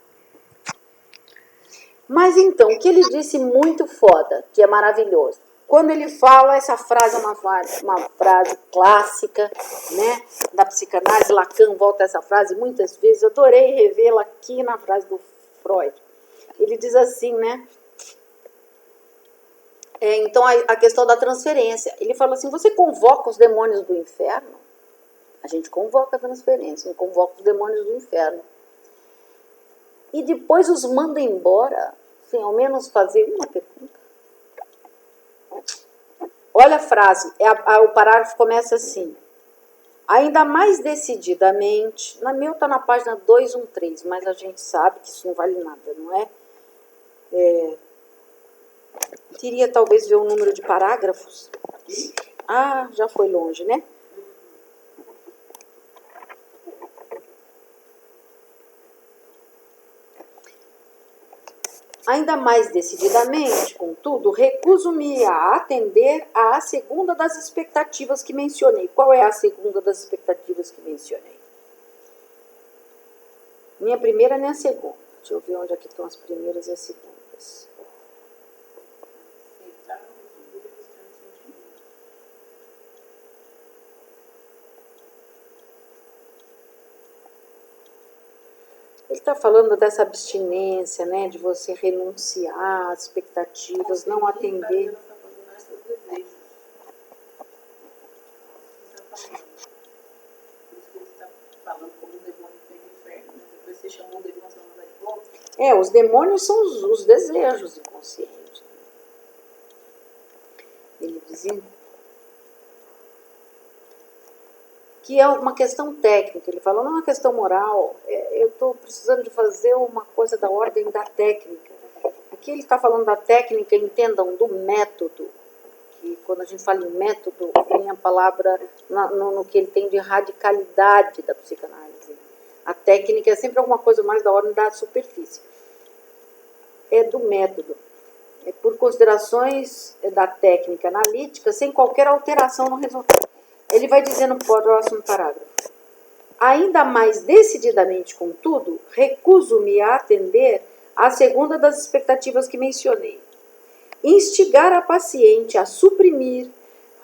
Mas então, o que ele disse muito foda, que é maravilhoso. Quando ele fala, essa frase é uma frase clássica, né, da psicanálise. Lacan volta a essa frase muitas vezes. Eu adorei revê-la aqui na frase do Freud. Ele diz assim, né? Então, a questão da transferência. Ele fala assim, você convoca os demônios do inferno? A gente convoca a transferência, convoca os demônios do inferno. E depois os manda embora, sem ao menos fazer uma pergunta. Olha a frase, o parágrafo começa assim. Ainda mais decididamente, na meu está na página 213, mas a gente sabe que isso não vale nada, não é? Queria talvez ver o número de parágrafos. Já foi longe, né? Ainda mais decididamente, contudo, recuso-me a atender à segunda das expectativas que mencionei. Qual é a segunda das expectativas que mencionei? Nem a primeira nem a segunda. Deixa eu ver onde aqui estão as primeiras e as segundas. Ele está falando dessa abstinência, né, de você renunciar às expectativas, não atender. Os demônios são os desejos inconscientes. Ele dizia que é uma questão técnica. Ele falou, não é uma questão moral. Eu estou precisando de fazer uma coisa da ordem da técnica. Aqui ele está falando da técnica, entendam, do método. Que quando a gente fala em método, vem a palavra no que ele tem de radicalidade da psicanálise. A técnica é sempre alguma coisa mais da ordem da superfície. É do método. É por considerações da técnica analítica, sem qualquer alteração no resultado. Ele vai dizer no próximo parágrafo. Ainda mais decididamente, contudo, recuso-me a atender à segunda das expectativas que mencionei. Instigar a paciente a suprimir,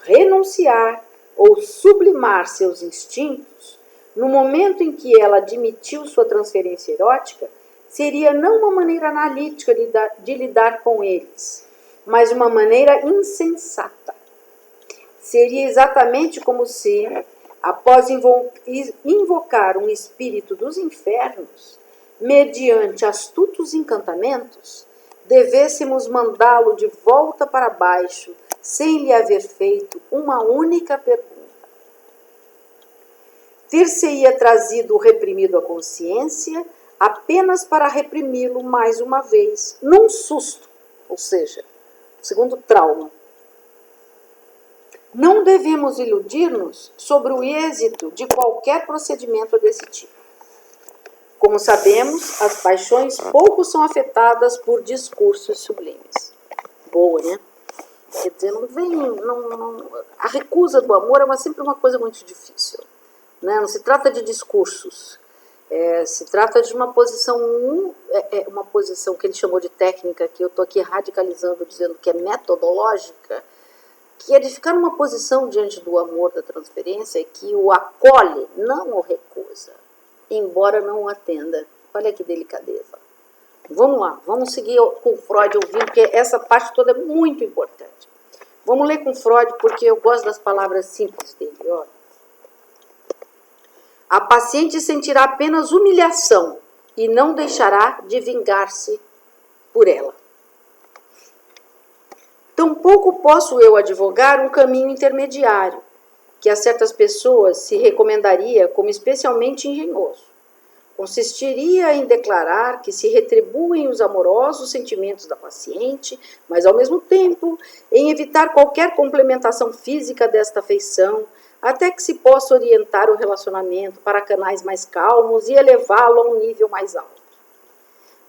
renunciar ou sublimar seus instintos, no momento em que ela admitiu sua transferência erótica, seria não uma maneira analítica de lidar com eles, mas uma maneira insensata. Seria exatamente como se, após invocar um espírito dos infernos, mediante astutos encantamentos, devêssemos mandá-lo de volta para baixo, sem lhe haver feito uma única pergunta. Ter-se-ia trazido o reprimido à consciência apenas para reprimi-lo mais uma vez, num susto, ou seja, segundo trauma. Não devemos iludir-nos sobre o êxito de qualquer procedimento desse tipo. Como sabemos, as paixões pouco são afetadas por discursos sublimes. Boa, né? Quer dizer, a recusa do amor é sempre uma coisa muito difícil. Né? Não se trata de discursos. Se trata de uma posição que ele chamou de técnica, que eu estou aqui radicalizando, dizendo que é metodológica, que é de ficar numa posição diante do amor da transferência que o acolhe, não o recusa, embora não o atenda. Olha que delicadeza. Vamos lá, vamos seguir com Freud ouvindo, porque essa parte toda é muito importante. Vamos ler com Freud, porque eu gosto das palavras simples dele. Olha. A paciente sentirá apenas humilhação e não deixará de vingar-se por ela. Tampouco posso eu advogar um caminho intermediário, que a certas pessoas se recomendaria como especialmente engenhoso. Consistiria em declarar que se retribuem os amorosos sentimentos da paciente, mas ao mesmo tempo em evitar qualquer complementação física desta afeição, até que se possa orientar o relacionamento para canais mais calmos e elevá-lo a um nível mais alto.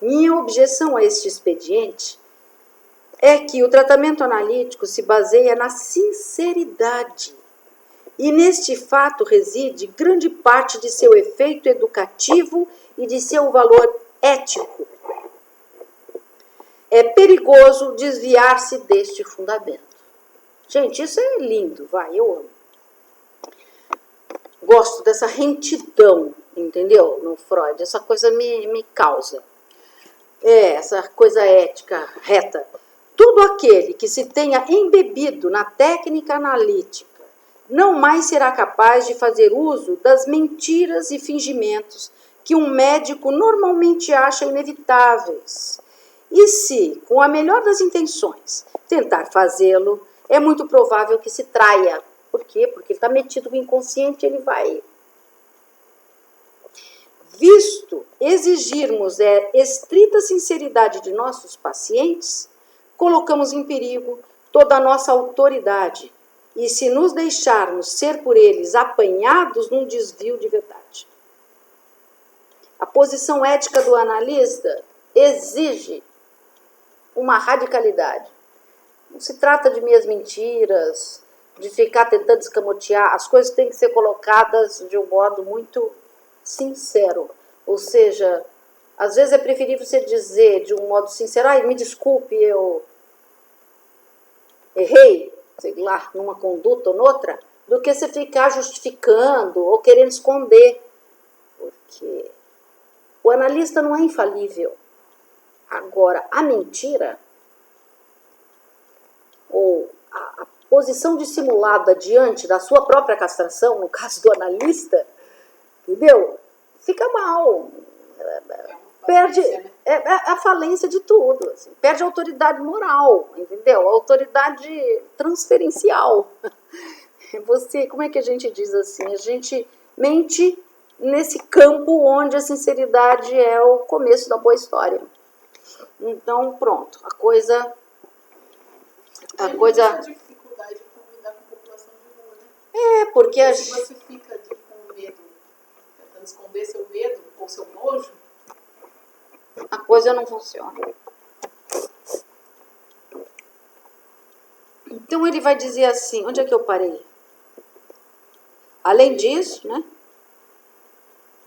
Minha objeção a este expediente é que o tratamento analítico se baseia na sinceridade, e neste fato reside grande parte de seu efeito educativo e de seu valor ético. É perigoso desviar-se deste fundamento. Gente, isso é lindo, eu amo. Gosto dessa rentidão, entendeu? No Freud, essa coisa me causa. Essa coisa ética reta. Tudo aquele que se tenha embebido na técnica analítica não mais será capaz de fazer uso das mentiras e fingimentos que um médico normalmente acha inevitáveis. E se, com a melhor das intenções, tentar fazê-lo, é muito provável que se traia. Por quê? Porque ele está metido com o inconsciente, ele vai... Visto exigirmos estrita sinceridade de nossos pacientes, colocamos em perigo toda a nossa autoridade, e se nos deixarmos ser por eles apanhados num desvio de verdade. A posição ética do analista exige uma radicalidade. Não se trata de meias mentiras, de ficar tentando escamotear. As coisas têm que ser colocadas de um modo muito sincero. Ou seja, às vezes é preferível você dizer de um modo sincero: ai, me desculpe, eu errei, sei lá, numa conduta ou noutra, do que você ficar justificando ou querendo esconder. Porque o analista não é infalível. Agora, a mentira, ou a posição dissimulada diante da sua própria castração, no caso do analista, entendeu? Fica mal. Perde a falência de tudo, assim, perde a autoridade moral, entendeu? A autoridade transferencial. Você, como é que a gente diz assim? A gente mente nesse campo onde a sinceridade é o começo da boa história. Então, pronto, a coisa... dificuldade de convidar com a população de rua, né? Porque se você fica com medo, tentando esconder seu medo ou seu nojo, a coisa não funciona. Então ele vai dizer assim, onde é que eu parei? Além disso, né?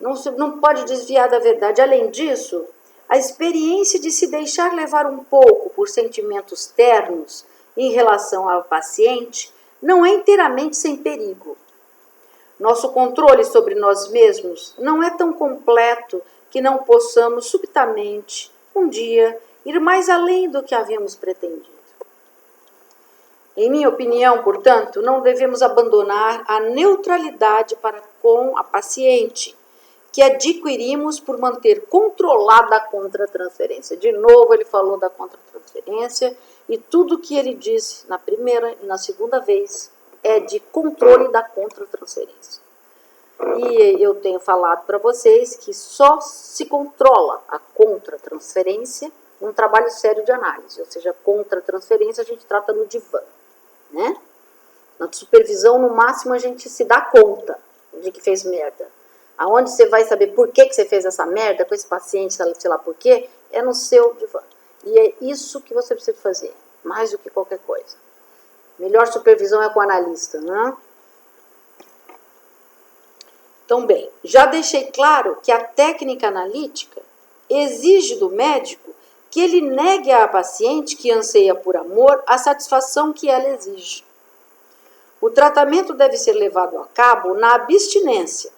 Não pode desviar da verdade. Além disso, a experiência de se deixar levar um pouco por sentimentos ternos em relação ao paciente não é inteiramente sem perigo. Nosso controle sobre nós mesmos não é tão completo que não possamos subitamente, um dia, ir mais além do que havíamos pretendido. Em minha opinião, portanto, não devemos abandonar a neutralidade para com a paciente, que adquirimos por manter controlada a contratransferência. De novo, ele falou da contratransferência e tudo que ele disse na primeira e na segunda vez é de controle da contratransferência. E eu tenho falado para vocês que só se controla a contratransferência num trabalho sério de análise, ou seja, contratransferência a gente trata no divã, né? Na supervisão, no máximo, a gente se dá conta de que fez merda. Aonde você vai saber por que você fez essa merda com esse paciente, sei lá por quê, é no seu divã. E é isso que você precisa fazer, mais do que qualquer coisa. Melhor supervisão é com o analista, né? Então, bem, já deixei claro que a técnica analítica exige do médico que ele negue à paciente que anseia por amor a satisfação que ela exige. O tratamento deve ser levado a cabo na abstinência.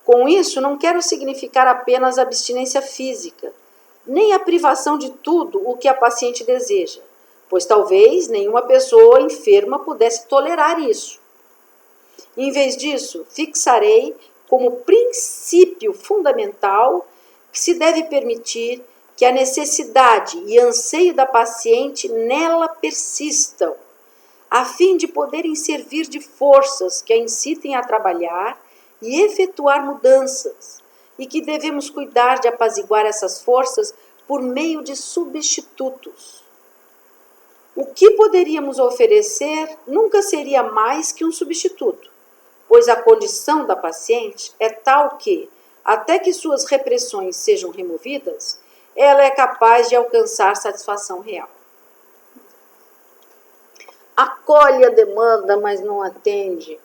Com isso, não quero significar apenas abstinência física, nem a privação de tudo o que a paciente deseja, pois talvez nenhuma pessoa enferma pudesse tolerar isso. Em vez disso, fixarei como princípio fundamental que se deve permitir que a necessidade e anseio da paciente nela persistam, a fim de poderem servir de forças que a incitem a trabalhar e efetuar mudanças, e que devemos cuidar de apaziguar essas forças por meio de substitutos. O que poderíamos oferecer nunca seria mais que um substituto, pois a condição da paciente é tal que, até que suas repressões sejam removidas, ela é capaz de alcançar satisfação real. Acolhe a demanda, mas não atende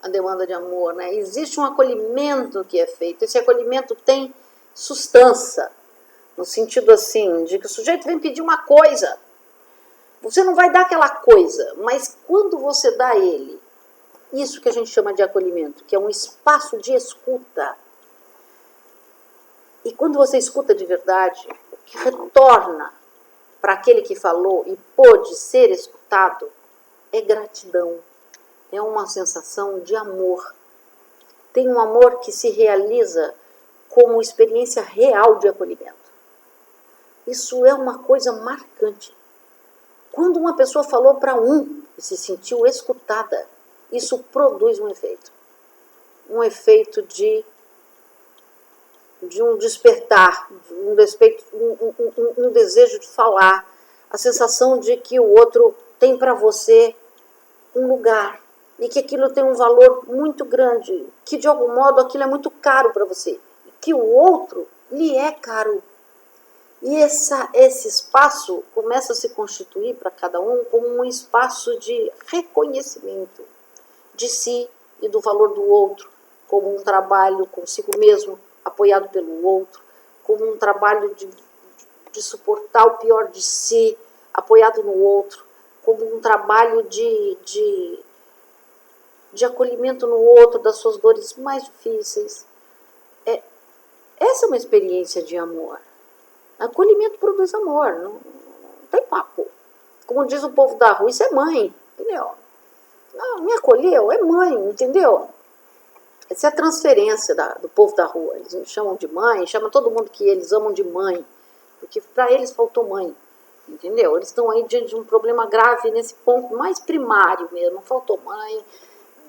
a demanda de amor, né? Existe um acolhimento que é feito. Esse acolhimento tem sustância, no sentido assim, de que o sujeito vem pedir uma coisa. Você não vai dar aquela coisa, mas quando você dá a ele, isso que a gente chama de acolhimento, que é um espaço de escuta. E quando você escuta de verdade, o que retorna para aquele que falou e pôde ser escutado é gratidão. É uma sensação de amor. Tem um amor que se realiza como experiência real de acolhimento. Isso é uma coisa marcante. Quando uma pessoa falou para um e se sentiu escutada, isso produz um efeito. Um efeito de um despertar, um desejo de falar, a sensação de que o outro tem para você um lugar e que aquilo tem um valor muito grande, que de algum modo aquilo é muito caro para você, e que o outro lhe é caro. E esse espaço começa a se constituir para cada um como um espaço de reconhecimento de si e do valor do outro, como um trabalho consigo mesmo, apoiado pelo outro, como um trabalho de suportar o pior de si, apoiado no outro, como um trabalho de acolhimento no outro, das suas dores mais difíceis. Essa é uma experiência de amor. Acolhimento produz amor, não tem papo. Como diz o povo da rua, isso é mãe, entendeu? Não, me acolheu, é mãe, entendeu? Essa é a transferência do povo da rua. Eles me chamam de mãe, chamam todo mundo que eles amam de mãe, porque para eles faltou mãe, entendeu? Eles estão aí diante de um problema grave nesse ponto mais primário mesmo. Faltou mãe,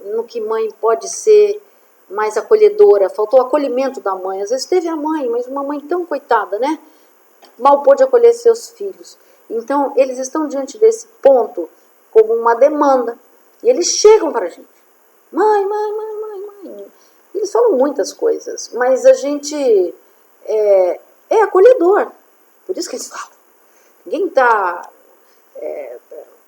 no que mãe pode ser mais acolhedora, faltou o acolhimento da mãe. Às vezes teve a mãe, mas uma mãe tão coitada, né? Mal pôde acolher seus filhos. Então, eles estão diante desse ponto como uma demanda. E eles chegam para a gente. Mãe. Eles falam muitas coisas, mas a gente é acolhedor. Por isso que eles falam. Ninguém está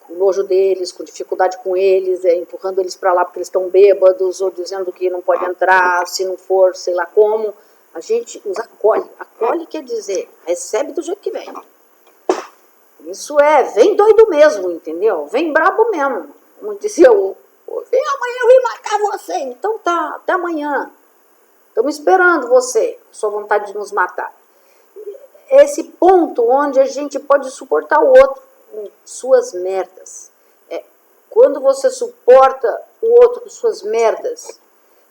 com nojo deles, com dificuldade com eles, empurrando eles para lá porque eles estão bêbados, ou dizendo que não pode entrar, se não for, sei lá como. A gente os acolhe. Acolhe quer dizer, recebe do jeito que vem. Isso vem doido mesmo, entendeu? Vem brabo mesmo. Como dizia o Vem amanhã, eu vim marcar você. Então tá, até amanhã. Estamos esperando você, sua vontade de nos matar. Esse ponto onde a gente pode suportar o outro com suas merdas. Quando você suporta o outro com suas merdas,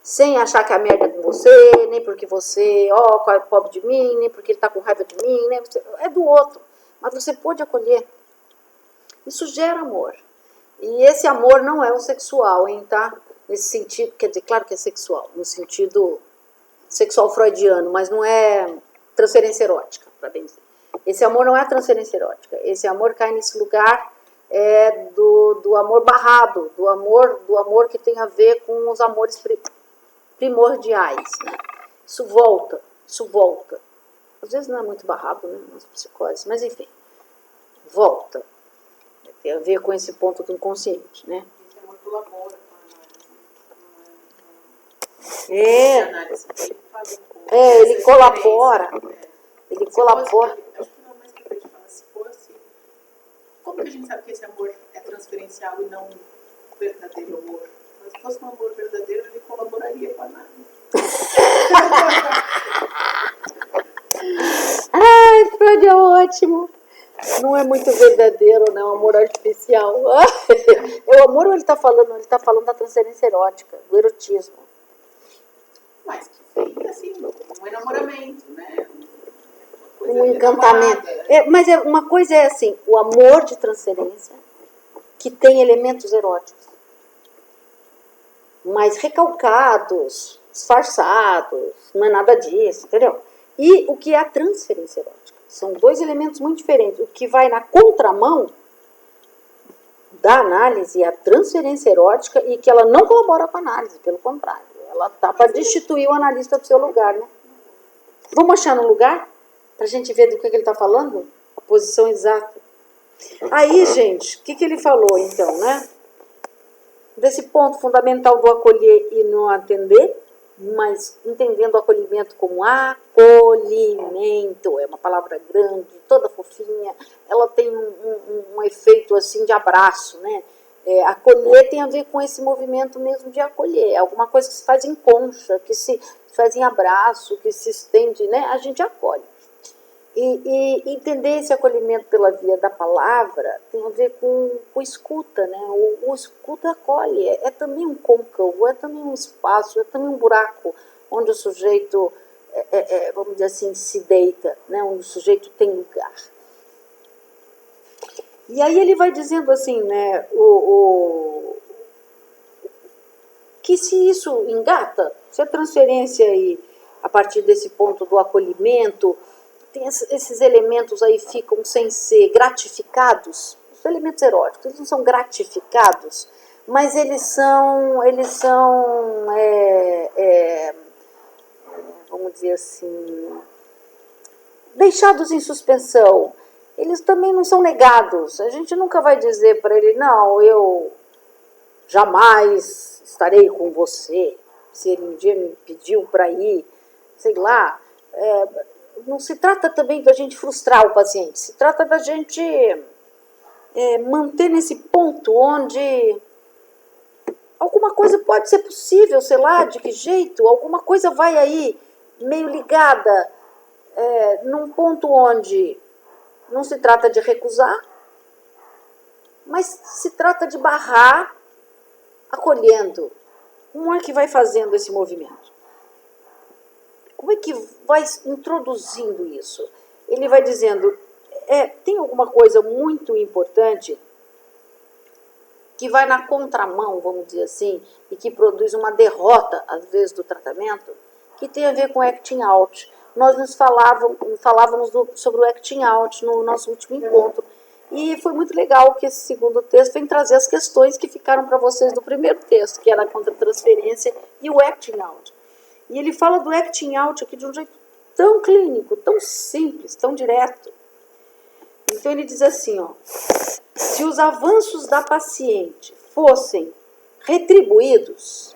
sem achar que a merda é com você, nem porque você, é pobre de mim, nem porque ele tá com raiva de mim, nem você, é do outro. Mas você pode acolher. Isso gera amor. E esse amor não é o sexual, hein, tá? Nesse sentido, quer dizer, claro que é sexual, no sentido sexual freudiano, mas não é transferência erótica, para bem dizer. Esse amor não é transferência erótica. Esse amor cai nesse lugar do amor barrado, do amor que tem a ver com os amores primordiais, né? Isso volta. Às vezes não é muito barrado, né, nas psicoses, mas enfim, volta. Tem a ver com esse ponto do inconsciente, né? Esse amor colabora com a análise. Ele colabora. Ele colabora. Acho que não, mais que eu te falar, se fosse. Como que a gente sabe que esse amor é transferencial e não um verdadeiro amor? Mas se fosse um amor verdadeiro, ele colaboraria com a análise. Ai, Freud é ótimo. Não é muito verdadeiro, né? Um amor artificial. O amor, ele tá falando da transferência erótica, do erotismo. Mas que feita assim, um enamoramento, né? Um encantamento. Mas uma coisa é assim, o amor de transferência que tem elementos eróticos, mas recalcados, disfarçados, não é nada disso, entendeu? E o que é a transferência erótica? São dois elementos muito diferentes. O que vai na contramão da análise é a transferência erótica e que ela não colabora com a análise, pelo contrário. Ela tá para destituir o analista do seu lugar, né? Vamos achar no lugar? Para a gente ver do que ele está falando? A posição exata. Aí, gente, o que ele falou, então, né? Desse ponto fundamental do acolher e não atender, mas entendendo o acolhimento como acolhimento, é uma palavra grande, toda fofinha, ela tem um efeito assim de abraço, né? Acolher tem a ver com esse movimento mesmo de acolher, é alguma coisa que se faz em concha, que se faz em abraço, que se estende, né? A gente acolhe. E entender esse acolhimento pela via da palavra tem a ver com escuta, né? O escuta acolhe, é também um côncavo, é também um espaço, é também um buraco onde o sujeito, vamos dizer assim, se deita, né? Onde o sujeito tem lugar. E aí ele vai dizendo assim, né? Que se isso engata, se a transferência aí, a partir desse ponto do acolhimento, esses elementos aí ficam sem ser gratificados, os elementos eróticos, eles não são gratificados, mas eles são vamos dizer assim, deixados em suspensão. Eles também não são negados. A gente nunca vai dizer para ele, não, eu jamais estarei com você, se ele um dia me pediu para ir, sei lá. Não se trata também da gente frustrar o paciente, se trata da gente manter nesse ponto onde alguma coisa pode ser possível, sei lá, de que jeito, alguma coisa vai aí meio ligada num ponto onde não se trata de recusar, mas se trata de barrar acolhendo. Como é que vai fazendo esse movimento? Como é que vai introduzindo isso? Ele vai dizendo, tem alguma coisa muito importante que vai na contramão, vamos dizer assim, e que produz uma derrota, às vezes, do tratamento, que tem a ver com acting out. Nós nos falávamos sobre o acting out no nosso último encontro, e foi muito legal que esse segundo texto vem trazer as questões que ficaram para vocês do primeiro texto, que era a contra-transferência e o acting out. E ele fala do acting out aqui de um jeito tão clínico, tão simples, tão direto. Então ele diz assim, ó, se os avanços da paciente fossem retribuídos,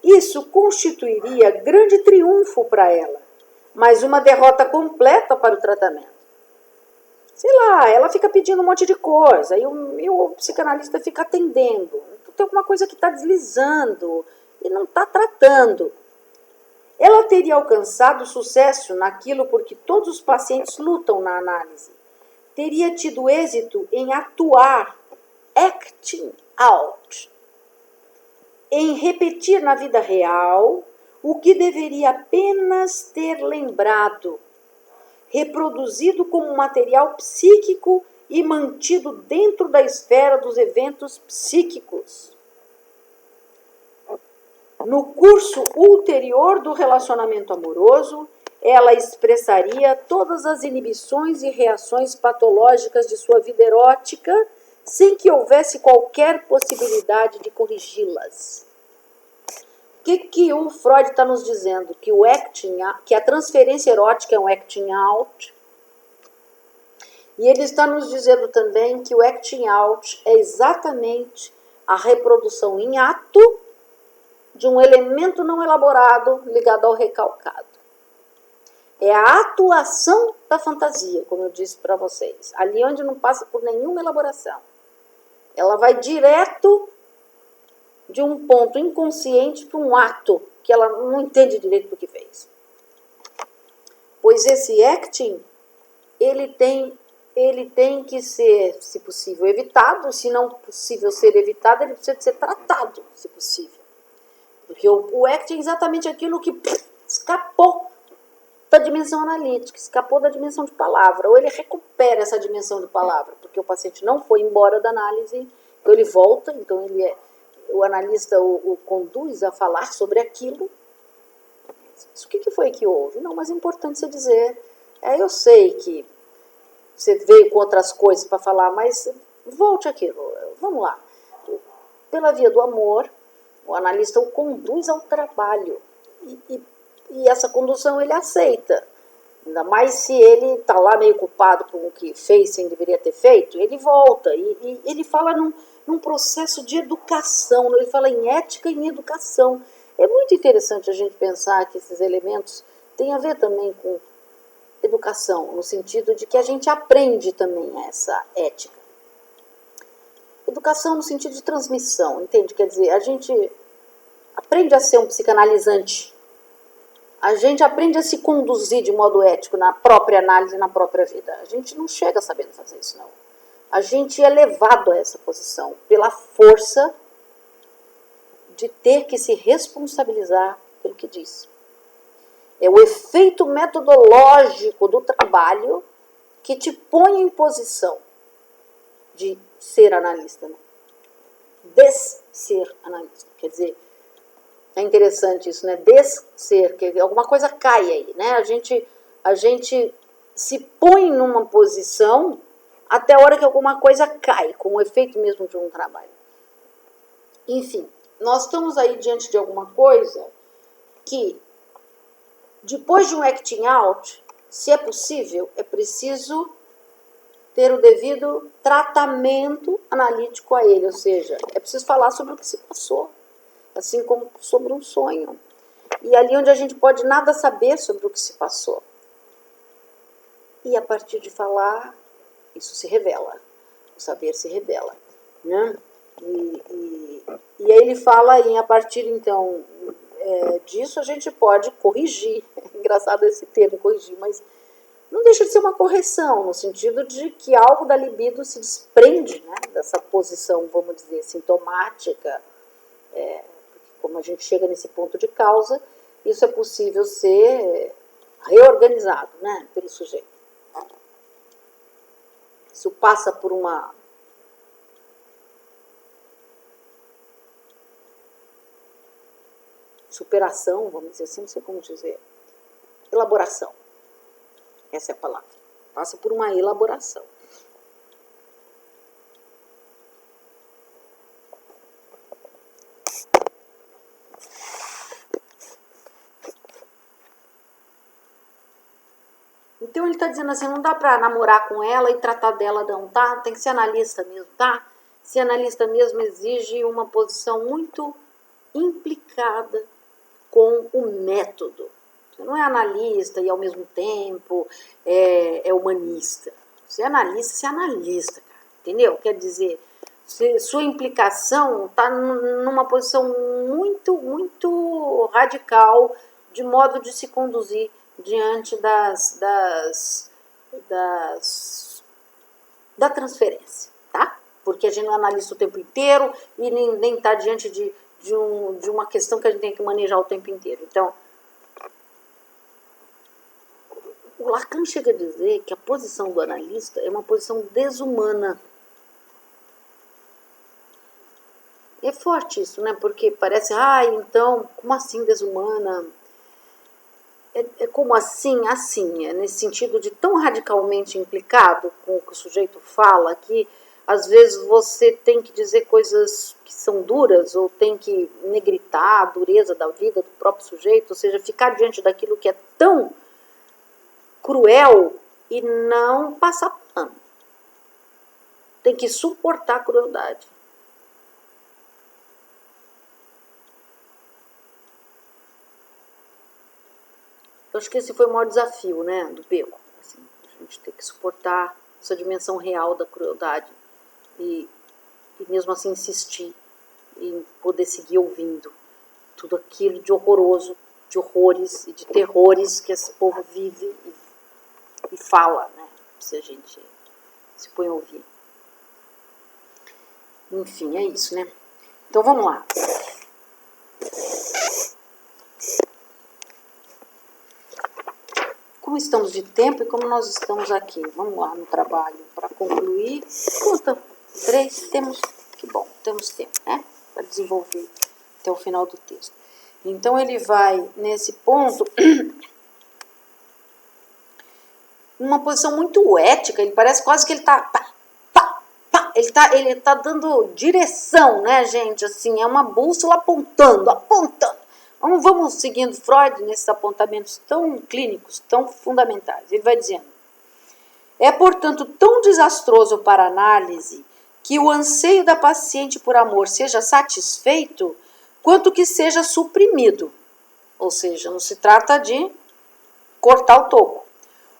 isso constituiria grande triunfo para ela, mas uma derrota completa para o tratamento. Sei lá, ela fica pedindo um monte de coisa, e o psicanalista fica atendendo. tem alguma coisa que está deslizando e não está tratando. Ela teria alcançado sucesso naquilo porque todos os pacientes lutam na análise. Teria tido êxito em atuar, acting out, em repetir na vida real o que deveria apenas ter lembrado, reproduzido como material psíquico e mantido dentro da esfera dos eventos psíquicos. No curso ulterior do relacionamento amoroso, ela expressaria todas as inibições e reações patológicas de sua vida erótica, sem que houvesse qualquer possibilidade de corrigi-las. O que o Freud está nos dizendo? Que o acting, que a transferência erótica é um acting out. E ele está nos dizendo também que o acting out é exatamente a reprodução em ato de um elemento não elaborado ligado ao recalcado. É a atuação da fantasia, como eu disse para vocês. Ali onde não passa por nenhuma elaboração. Ela vai direto de um ponto inconsciente para um ato que ela não entende direito do que fez. Pois esse acting, ele tem que ser, se possível, evitado. Se não possível ser evitado, ele precisa ser tratado, se possível. Porque o acting é exatamente aquilo que escapou da dimensão analítica, escapou da dimensão de palavra. Ou ele recupera essa dimensão de palavra, porque o paciente não foi embora da análise, então ele volta, então o analista o conduz a falar sobre aquilo. O que foi que houve? Não, mas é importante você dizer, eu sei que você veio com outras coisas para falar, mas volte aquilo, vamos lá. Pela via do amor, o analista o conduz ao trabalho e essa condução ele aceita. Ainda mais se ele está lá meio culpado com o que fez sem deveria ter feito, ele volta e ele fala num processo de educação, ele fala em ética e em educação. É muito interessante a gente pensar que esses elementos têm a ver também com educação, no sentido de que a gente aprende também essa ética. Educação no sentido de transmissão, entende? Quer dizer, a gente aprende a ser um psicanalizante, a gente aprende a se conduzir de modo ético na própria análise, na própria vida. A gente não chega sabendo fazer isso, não. A gente é levado a essa posição pela força de ter que se responsabilizar pelo que diz. É o efeito metodológico do trabalho que te põe em posição de ser analista, né? Desser analista. Quer dizer, é interessante isso, né? Desser, que alguma coisa cai aí, né? A gente se põe numa posição até a hora que alguma coisa cai, com o efeito mesmo de um trabalho. Enfim, nós estamos aí diante de alguma coisa que, depois de um acting out, se é possível, é preciso ter o devido tratamento analítico a ele, ou seja, é preciso falar sobre o que se passou, assim como sobre um sonho. E ali onde a gente pode nada saber sobre o que se passou. E a partir de falar, isso se revela, o saber se revela, né? E aí ele fala em, a partir então disso a gente pode corrigir. É engraçado esse termo, corrigir, mas não deixa de ser uma correção, no sentido de que algo da libido se desprende, né, dessa posição, vamos dizer, sintomática. Como a gente chega nesse ponto de causa, isso é possível ser reorganizado, né, pelo sujeito. Isso passa por uma superação, vamos dizer assim, não sei como dizer, elaboração. Essa é a palavra. Passa por uma elaboração. Então ele está dizendo assim, não dá para namorar com ela e tratar dela não, tá? Tem que ser analista mesmo, tá? Ser analista mesmo exige uma posição muito implicada com o método. Você não é analista e ao mesmo tempo é humanista. Você é analista, cara, entendeu? Quer dizer, Sua implicação está numa posição muito, muito radical de modo de se conduzir diante da transferência, tá? Porque a gente não analisa o tempo inteiro e nem está diante de uma questão que a gente tem que manejar o tempo inteiro. Então, o Lacan chega a dizer que a posição do analista é uma posição desumana. É forte isso, né? Porque parece, então, como assim desumana? É como assim? Assim, é nesse sentido de tão radicalmente implicado com o que o sujeito fala que, às vezes, você tem que dizer coisas que são duras ou tem que negritar a dureza da vida do próprio sujeito, ou seja, ficar diante daquilo que é tão cruel e não passar pano. Tem que suportar a crueldade. Eu acho que esse foi o maior desafio, né, do Beco. Assim, a gente tem que suportar essa dimensão real da crueldade e mesmo assim insistir em poder seguir ouvindo tudo aquilo de horroroso, de horrores e de terrores que esse povo vive e fala, né, se a gente se põe a ouvir. Enfim, é isso, né? Então vamos lá. Como estamos de tempo e como nós estamos aqui? Vamos lá no trabalho para concluir. Conta, 3, temos, que bom, temos tempo, né? Para desenvolver até o final do texto. Então ele vai, nesse ponto, numa posição muito ética, ele parece quase que ele está... Ele tá dando direção, né, gente? Assim, é uma bússola apontando. Vamos seguindo Freud nesses apontamentos tão clínicos, tão fundamentais. Ele vai dizendo: é, portanto, tão desastroso para a análise que o anseio da paciente por amor seja satisfeito, quanto que seja suprimido. Ou seja, não se trata de cortar o toco.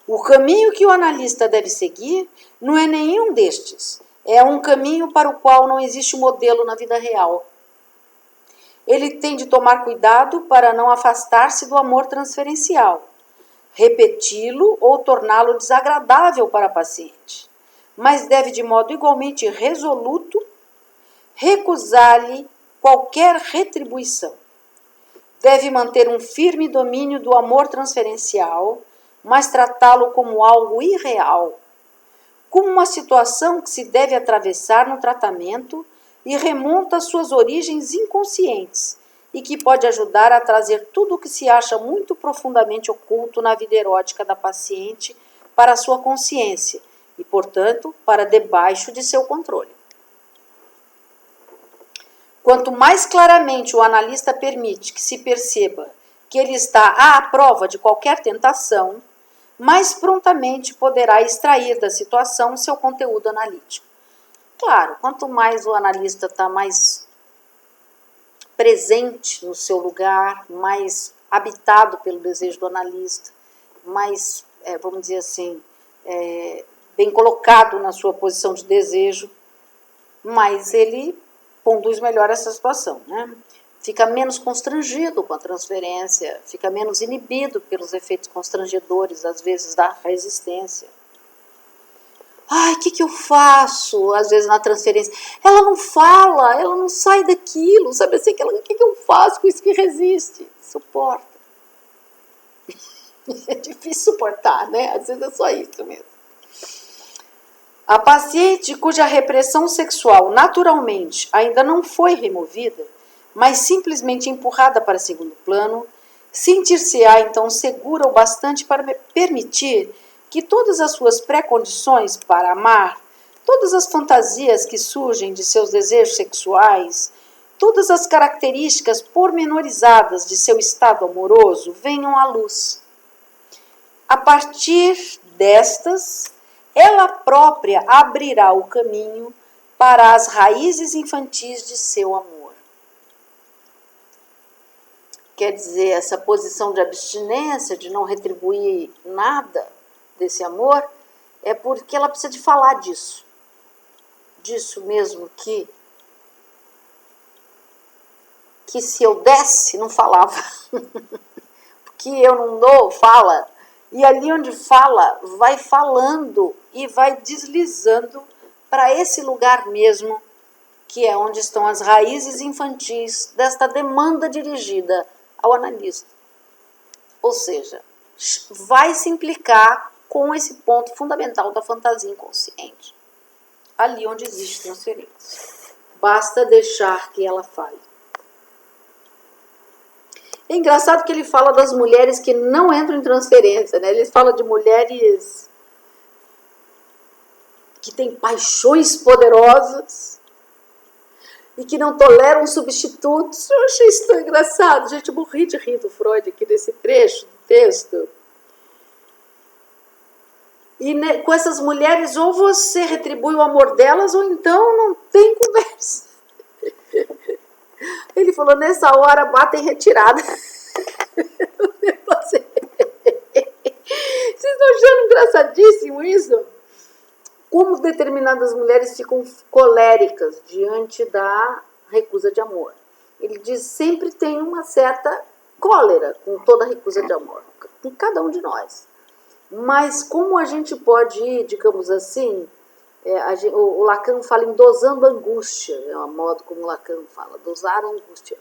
O caminho que o analista deve seguir não é nenhum destes. É um caminho para o qual não existe modelo na vida real. Ele tem de tomar cuidado para não afastar-se do amor transferencial, repeti-lo ou torná-lo desagradável para a paciente, mas deve de modo igualmente resoluto recusar-lhe qualquer retribuição. Deve manter um firme domínio do amor transferencial, mas tratá-lo como algo irreal, como uma situação que se deve atravessar no tratamento e remonta às suas origens inconscientes e que pode ajudar a trazer tudo o que se acha muito profundamente oculto na vida erótica da paciente para a sua consciência e, portanto, para debaixo de seu controle. Quanto mais claramente o analista permite que se perceba que ele está à prova de qualquer tentação, mais prontamente poderá extrair da situação seu conteúdo analítico. Claro, quanto mais o analista está mais presente no seu lugar, mais habitado pelo desejo do analista, mais, vamos dizer assim, bem colocado na sua posição de desejo, mais ele conduz melhor essa situação, né? Fica menos constrangido com a transferência, fica menos inibido pelos efeitos constrangedores, às vezes, da resistência. O que eu faço, às vezes, na transferência? Ela não fala, ela não sai daquilo, sabe assim, o que eu faço com isso que resiste? Suporta. É difícil suportar, né? Às vezes é só isso mesmo. A paciente cuja repressão sexual naturalmente ainda não foi removida, mas simplesmente empurrada para segundo plano, sentir-se-á então segura o bastante para permitir que todas as suas pré-condições para amar, todas as fantasias que surgem de seus desejos sexuais, todas as características pormenorizadas de seu estado amoroso venham à luz. A partir destas, ela própria abrirá o caminho para as raízes infantis de seu amor. Quer dizer, essa posição de abstinência, de não retribuir nada desse amor, é porque ela precisa de falar disso. disso mesmo que se eu desse, não falava. Porque eu não dou, fala. E ali onde fala, vai falando e vai deslizando para esse lugar mesmo, que é onde estão as raízes infantis desta demanda dirigida ao analista. Ou seja, vai se implicar com esse ponto fundamental da fantasia inconsciente. Ali onde existe transferência. Basta deixar que ela fale. É engraçado que ele fala das mulheres que não entram em transferência, né? Ele fala de mulheres que têm paixões poderosas e que não toleram substitutos. Eu achei isso tão engraçado. Gente, eu morri de rir do Freud aqui nesse trecho do texto. E com essas mulheres, ou você retribui o amor delas, ou então não tem conversa. Ele falou, nessa hora, bata em retirada. Vocês estão achando engraçadíssimo isso? Como determinadas mulheres ficam coléricas diante da recusa de amor. Ele diz, sempre tem uma certa cólera com toda recusa de amor, em cada um de nós. Mas como a gente pode ir, digamos assim, o Lacan fala em dosando a angústia, é o modo como o Lacan fala, dosar a angústia.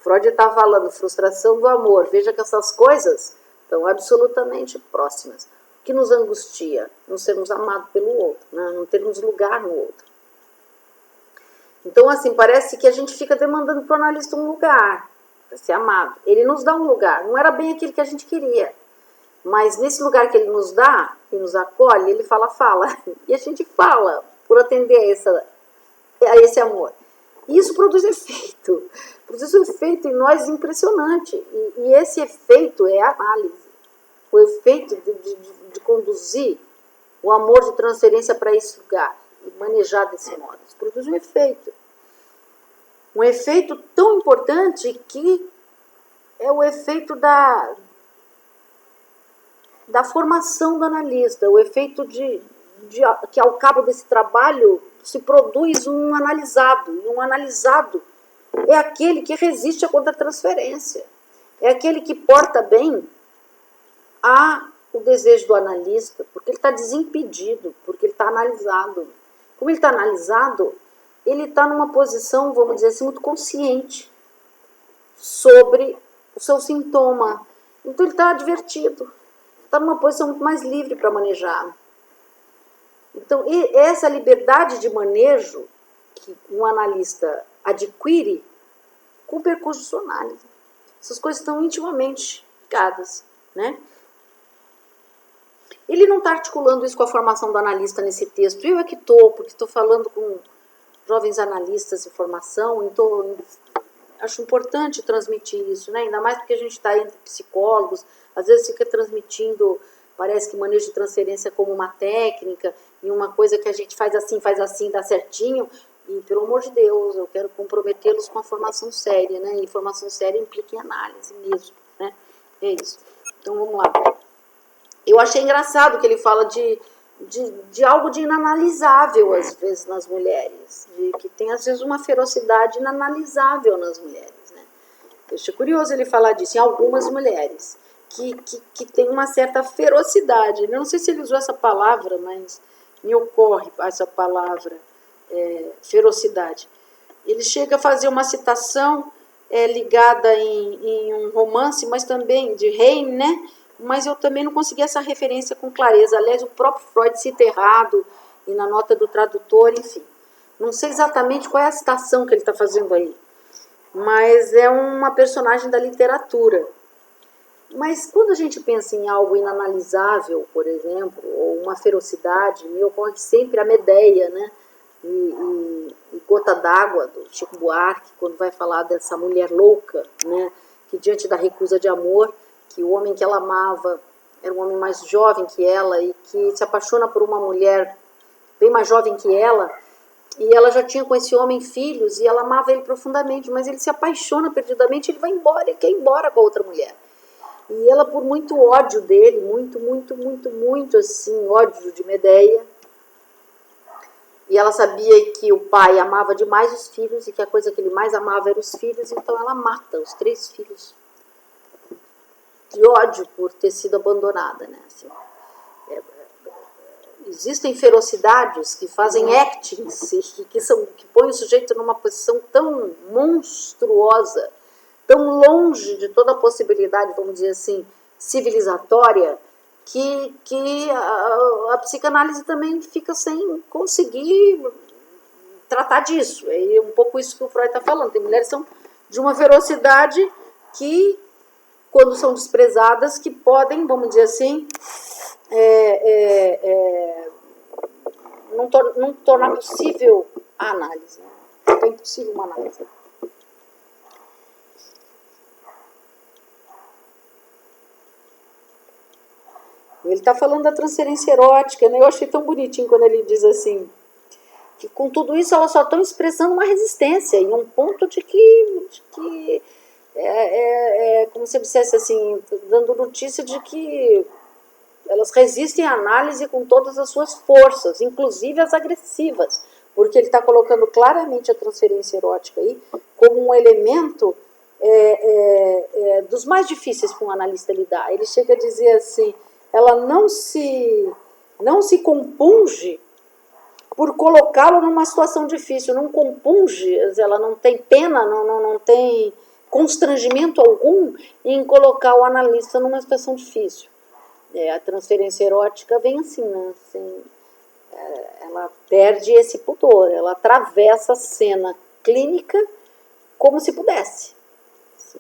Freud está falando frustração do amor. Veja que essas coisas estão absolutamente próximas. O que nos angustia? Não sermos amados pelo outro, né? Não termos lugar no outro. Então, assim, parece que a gente fica demandando para o analista um lugar, para ser amado. Ele nos dá um lugar, não era bem aquilo que a gente queria. Mas nesse lugar que ele nos dá, e nos acolhe, ele fala. E a gente fala por atender a esse amor. E isso produz efeito. Produz um efeito em nós impressionante. E esse efeito é a análise. O efeito de conduzir o amor de transferência para esse lugar e manejar desse modo. Isso produz um efeito. Um efeito tão importante que é o efeito da formação do analista, o efeito que ao cabo desse trabalho se produz um analisado, e um analisado é aquele que resiste à contra-transferência, é aquele que porta bem o desejo do analista, porque ele está desimpedido, porque ele está analisado. Como ele está analisado, ele está numa posição, vamos dizer assim, muito consciente sobre o seu sintoma. Então ele está advertido. Está numa posição muito mais livre para manejar. Então, essa liberdade de manejo que um analista adquire com o percurso de sua análise. Essas coisas estão intimamente ligadas, né? Ele não está articulando isso com a formação do analista nesse texto. Eu é que estou, porque estou falando com jovens analistas de formação, então acho importante transmitir isso, né? Ainda mais porque a gente está entre psicólogos, às vezes fica transmitindo, parece que manejo de transferência como uma técnica, e uma coisa que a gente faz assim, dá certinho, e pelo amor de Deus, eu quero comprometê-los com a formação séria, né? E formação séria implica em análise mesmo, né? É isso. Então vamos lá. Eu achei engraçado que ele fala de algo de inanalisável, às vezes, nas mulheres, que tem, às vezes, uma ferocidade inanalisável nas mulheres, né? Eu achei curioso ele falar disso, em algumas mulheres, que tem uma certa ferocidade. Eu não sei se ele usou essa palavra, mas me ocorre essa palavra, ferocidade. Ele chega a fazer uma citação ligada em um romance, mas também de Heine, né? Mas eu também não consegui essa referência com clareza. Aliás, o próprio Freud cita errado, e na nota do tradutor, enfim. Não sei exatamente qual é a citação que ele está fazendo aí, mas é uma personagem da literatura. Mas quando a gente pensa em algo inanalisável, por exemplo, ou uma ferocidade, me ocorre sempre a Medeia, né? E Gota d'Água, do Chico Buarque, quando vai falar dessa mulher louca, né? Que diante da recusa de amor, que o homem que ela amava era um homem mais jovem que ela e que se apaixona por uma mulher bem mais jovem que ela, e ela já tinha com esse homem filhos e ela amava ele profundamente, mas ele se apaixona perdidamente, ele vai embora, ele quer ir embora com a outra mulher. E ela, por muito ódio dele, muito assim, ódio de Medeia, E ela sabia que o pai amava demais os filhos e que a coisa que ele mais amava eram os filhos, então ela mata os 3 filhos de ódio por ter sido abandonada, né? Assim, existem ferocidades que fazem actings, que põem o sujeito numa posição tão monstruosa, tão longe de toda a possibilidade, vamos dizer assim, civilizatória, que a psicanálise também fica sem conseguir tratar disso. É um pouco isso que o Freud está falando. Tem mulheres que são de uma ferocidade que, quando são desprezadas, que podem, vamos dizer assim, não tornar possível a análise. É impossível uma análise. Ele está falando da transferência erótica, né? Eu achei tão bonitinho quando ele diz assim, que com tudo isso elas só estão expressando uma resistência, em um ponto de que como se eu dissesse assim, dando notícia de que elas resistem à análise com todas as suas forças, inclusive as agressivas, porque ele está colocando claramente a transferência erótica aí como um elemento dos mais difíceis para um analista lidar. Ele chega a dizer assim, ela não se compunge por colocá-lo numa situação difícil, não compunge, ela não tem pena, não tem constrangimento algum em colocar o analista numa situação difícil. A transferência erótica vem assim, né? Assim, ela perde esse pudor, ela atravessa a cena clínica como se pudesse. Assim,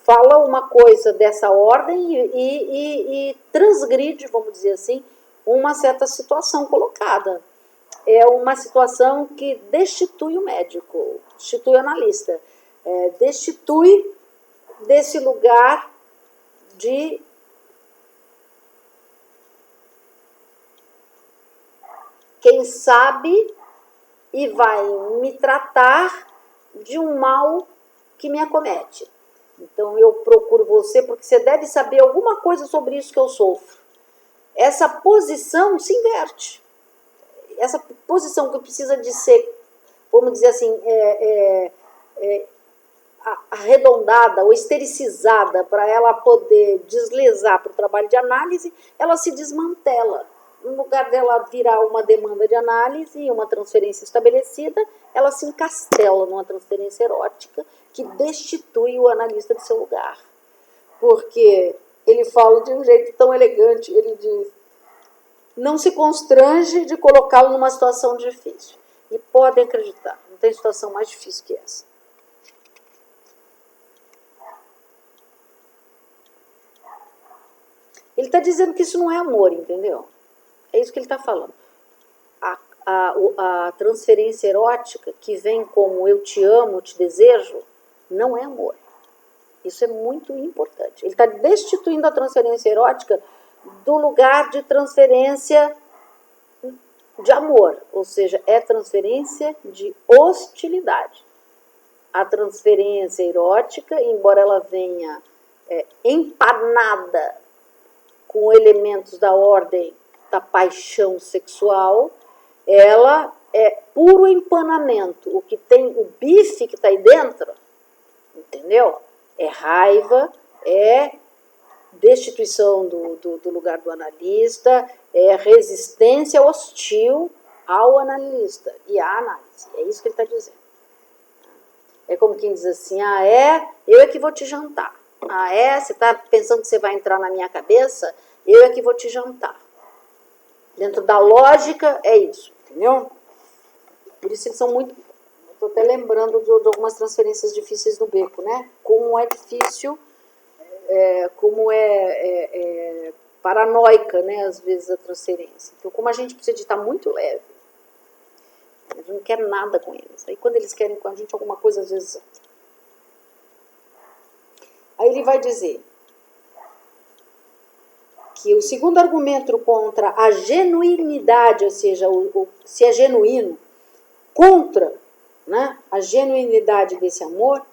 fala uma coisa dessa ordem e transgride, vamos dizer assim, uma certa situação colocada. É uma situação que destitui o médico, destitui o analista, destitui desse lugar de quem sabe e vai me tratar de um mal que me acomete. Então eu procuro você porque você deve saber alguma coisa sobre isso que eu sofro. Essa posição se inverte. Essa posição que precisa de ser, vamos dizer assim, arredondada ou estericizada para ela poder deslizar para o trabalho de análise, ela se desmantela. No lugar dela virar uma demanda de análise e uma transferência estabelecida, ela se encastela numa transferência erótica que destitui o analista de seu lugar. Porque ele fala de um jeito tão elegante, ele diz, não se constrange de colocá-lo numa situação difícil. E podem acreditar, não tem situação mais difícil que essa. Ele está dizendo que isso não é amor, entendeu? É isso que ele está falando. A transferência erótica, que vem como eu te amo, te desejo, não é amor. Isso é muito importante. Ele está destituindo a transferência erótica do lugar de transferência de amor, ou seja, é transferência de hostilidade. A transferência erótica, embora ela venha empanada com elementos da ordem da paixão sexual, ela é puro empanamento. O que tem, o bife que está aí dentro, entendeu? É raiva, é destituição do lugar do analista, é resistência hostil ao analista e à análise. É isso que ele está dizendo. É como quem diz assim, eu é que vou te jantar. Você está pensando que você vai entrar na minha cabeça? Eu é que vou te jantar. Dentro da lógica, é isso, entendeu? Por isso eles são muito... Estou até lembrando de algumas transferências difíceis no beco, né? Como é difícil, como é paranoica, né? Às vezes a transferência. Então, como a gente precisa de estar muito leve, a gente não quer nada com eles. Aí quando eles querem com a gente alguma coisa, às vezes... Aí ele vai dizer que o segundo argumento contra a genuinidade, ou seja, se é genuíno, contra, né, a genuinidade desse amor,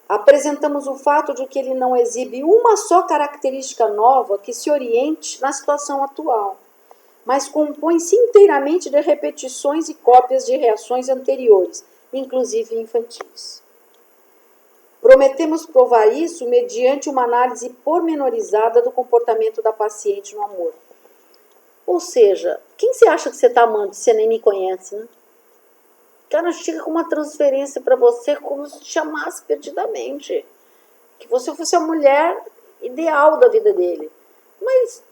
apresentamos o fato de que ele não exibe uma só característica nova que se oriente na situação atual. mas compõe-se inteiramente de repetições e cópias de reações anteriores, inclusive infantis. Prometemos provar isso mediante uma análise pormenorizada do comportamento da paciente no amor. Ou seja, quem você acha que você está amando se você nem me conhece, né? O cara chega com uma transferência para você como se te chamasse perdidamente. Que você fosse a mulher ideal da vida dele. Mas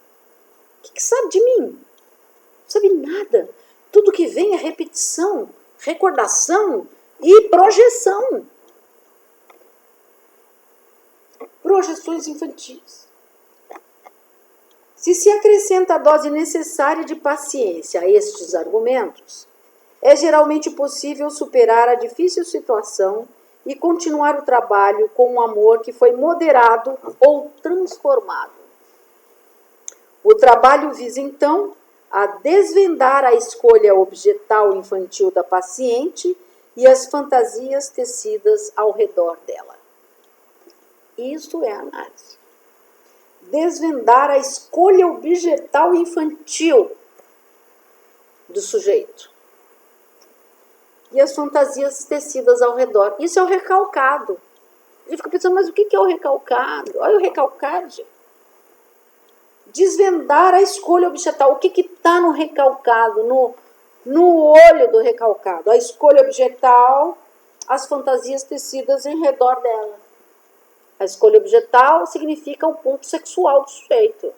o que sabe de mim? Não sabe nada. Tudo que vem é repetição, recordação e projeção. Projeções infantis. Se acrescenta a dose necessária de paciência a estes argumentos, é geralmente possível superar a difícil situação e continuar o trabalho com um amor que foi moderado ou transformado. O trabalho visa, então, a desvendar a escolha objetal infantil da paciente e as fantasias tecidas ao redor dela. Isso é análise. Desvendar a escolha objetal infantil do sujeito e as fantasias tecidas ao redor. Isso é o recalcado. Ele fica pensando, mas o que é o recalcado? Olha o recalcado, gente. Desvendar a escolha objetal. O que está no recalcado, no olho do recalcado? A escolha objetal, as fantasias tecidas em redor dela. A escolha objetal significa o ponto sexual do sujeito.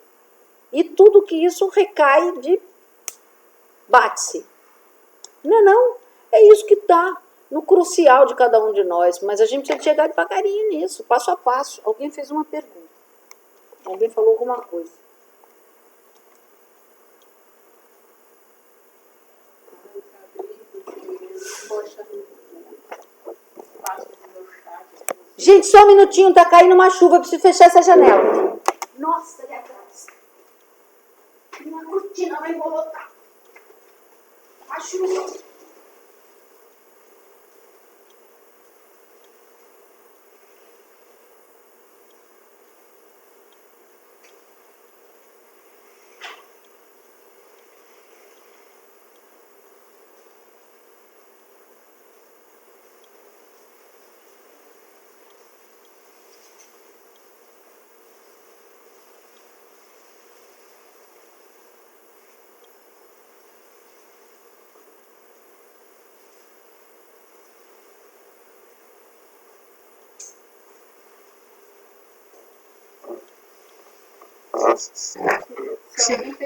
E tudo que isso recai de bate-se. Não. É isso que está no crucial de cada um de nós. Mas a gente precisa chegar devagarinho nisso, passo a passo. Alguém fez uma pergunta. Alguém falou alguma coisa. Gente, só um minutinho, tá caindo uma chuva, preciso fechar essa janela. Nossa, ali atrás. Uma cortina vai embolotar. A chuva.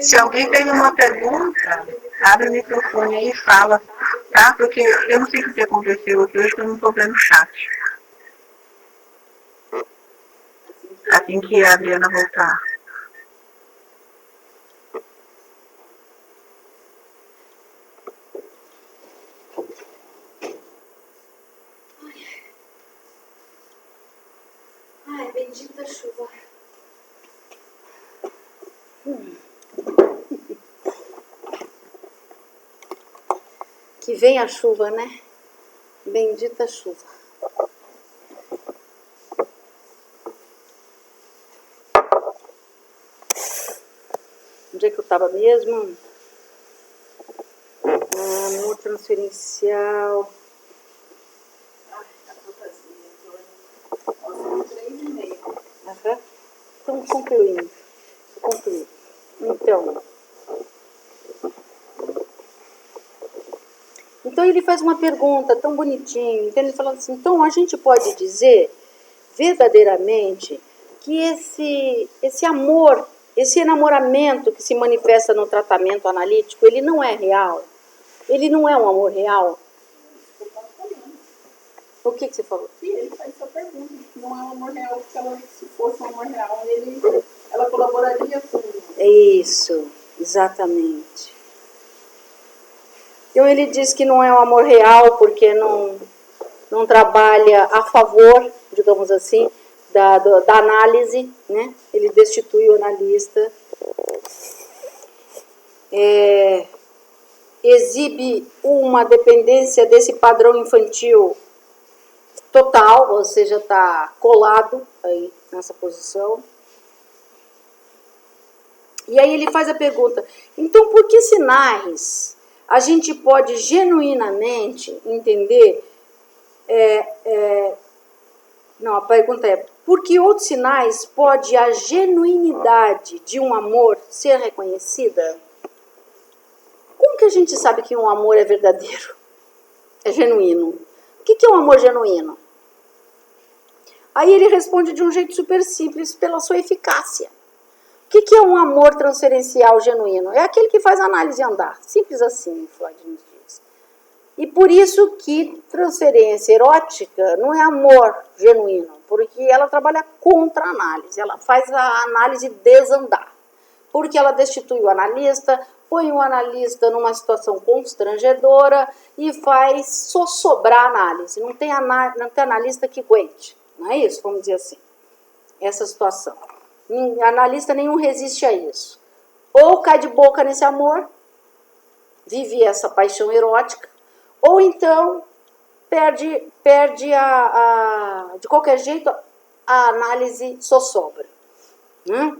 Se alguém tem uma pergunta, abre o microfone aí e fala, tá? Porque eu não sei o que aconteceu aqui hoje, eu não estou vendo o chat. Assim que a Adriana voltar. Ai, bendita chuva. Que vem a chuva, né? Bendita chuva. Onde é que eu estava mesmo? Amor transferencial. Então, concluindo. Então ele faz uma pergunta tão bonitinha. Então ele fala assim, então a gente pode dizer verdadeiramente que esse amor, esse enamoramento que se manifesta no tratamento analítico, ele não é real? Ele não é um amor real? O que você falou? Sim, ele faz essa pergunta. Não é um amor real, porque ela, se fosse um amor real, ela colaboraria com... Isso, exatamente. Então ele diz que não é um amor real porque não trabalha a favor, digamos assim, da análise, né? Ele destitui o analista, exibe uma dependência desse padrão infantil total, ou seja, está colado aí nessa posição. E aí ele faz a pergunta, então por que sinais a gente pode genuinamente entender... Não, a pergunta é, por que outros sinais pode a genuinidade de um amor ser reconhecida? Como que a gente sabe que um amor é verdadeiro? É genuíno. O que é um amor genuíno? Aí ele responde de um jeito super simples, pela sua eficácia. O que é um amor transferencial genuíno? É aquele que faz a análise andar. Simples assim, Freud nos diz. E por isso que transferência erótica não é amor genuíno, porque ela trabalha contra a análise, ela faz a análise desandar. Porque ela destitui o analista, põe o analista numa situação constrangedora e faz só sobrar a análise. Não tem analista que aguente, não é isso? Vamos dizer assim, essa situação. Analista nenhum resiste a isso. Ou cai de boca nesse amor, vive essa paixão erótica, ou então perde de qualquer jeito, a análise só sobra. Né?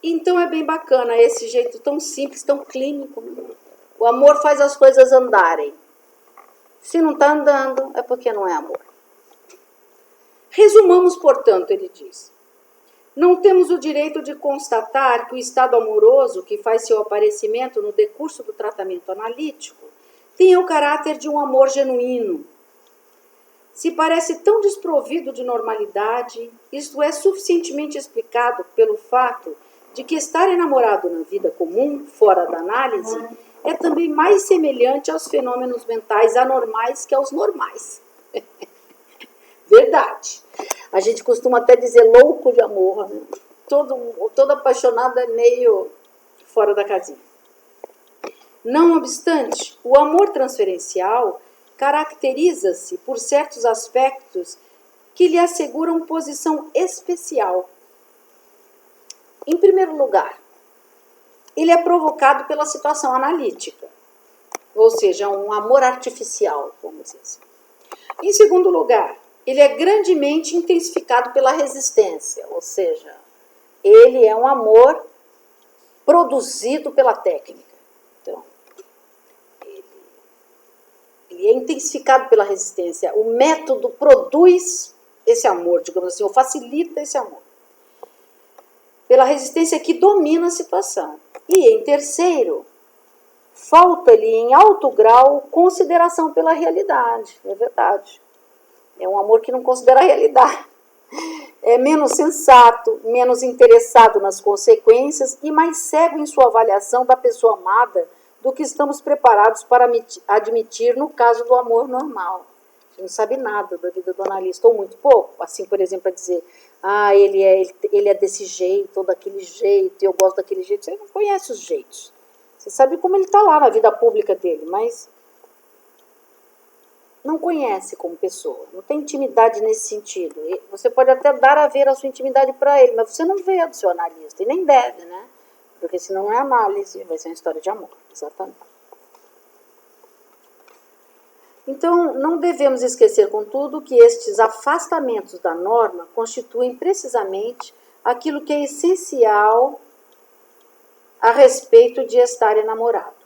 Então é bem bacana esse jeito tão simples, tão clínico. Né? O amor faz as coisas andarem. Se não está andando, é porque não é amor. Resumamos, portanto, ele diz. Não temos o direito de constatar que o estado amoroso, que faz seu aparecimento no decurso do tratamento analítico, tenha o caráter de um amor genuíno. Se parece tão desprovido de normalidade, isto é suficientemente explicado pelo fato de que estar enamorado na vida comum, fora da análise, é também mais semelhante aos fenômenos mentais anormais que aos normais. Verdade. A gente costuma até dizer louco de amor. Né? Todo apaixonado é meio fora da casinha. Não obstante, o amor transferencial caracteriza-se por certos aspectos que lhe asseguram posição especial. Em primeiro lugar, ele é provocado pela situação analítica, ou seja, um amor artificial, vamos dizer assim. Em segundo lugar, ele é grandemente intensificado pela resistência, ou seja, ele é um amor produzido pela técnica. Então, ele é intensificado pela resistência. O método produz esse amor, digamos assim, ou facilita esse amor. Pela resistência que domina a situação. E, em terceiro, falta-lhe em alto grau consideração pela realidade. É verdade. É um amor que não considera a realidade. É menos sensato, menos interessado nas consequências e mais cego em sua avaliação da pessoa amada do que estamos preparados para admitir no caso do amor normal. A gente não sabe nada da vida do analista, ou muito pouco. Assim, por exemplo, a dizer, ele é desse jeito, ou daquele jeito, e eu gosto daquele jeito. Você não conhece os jeitos. Você sabe como ele está lá na vida pública dele, mas não conhece como pessoa, não tem intimidade nesse sentido. Você pode até dar a ver a sua intimidade para ele, mas você não vê a do seu analista, e nem deve, né? Porque senão não é análise, vai ser uma história de amor, exatamente. Então, não devemos esquecer, contudo, que estes afastamentos da norma constituem precisamente aquilo que é essencial a respeito de estar enamorado.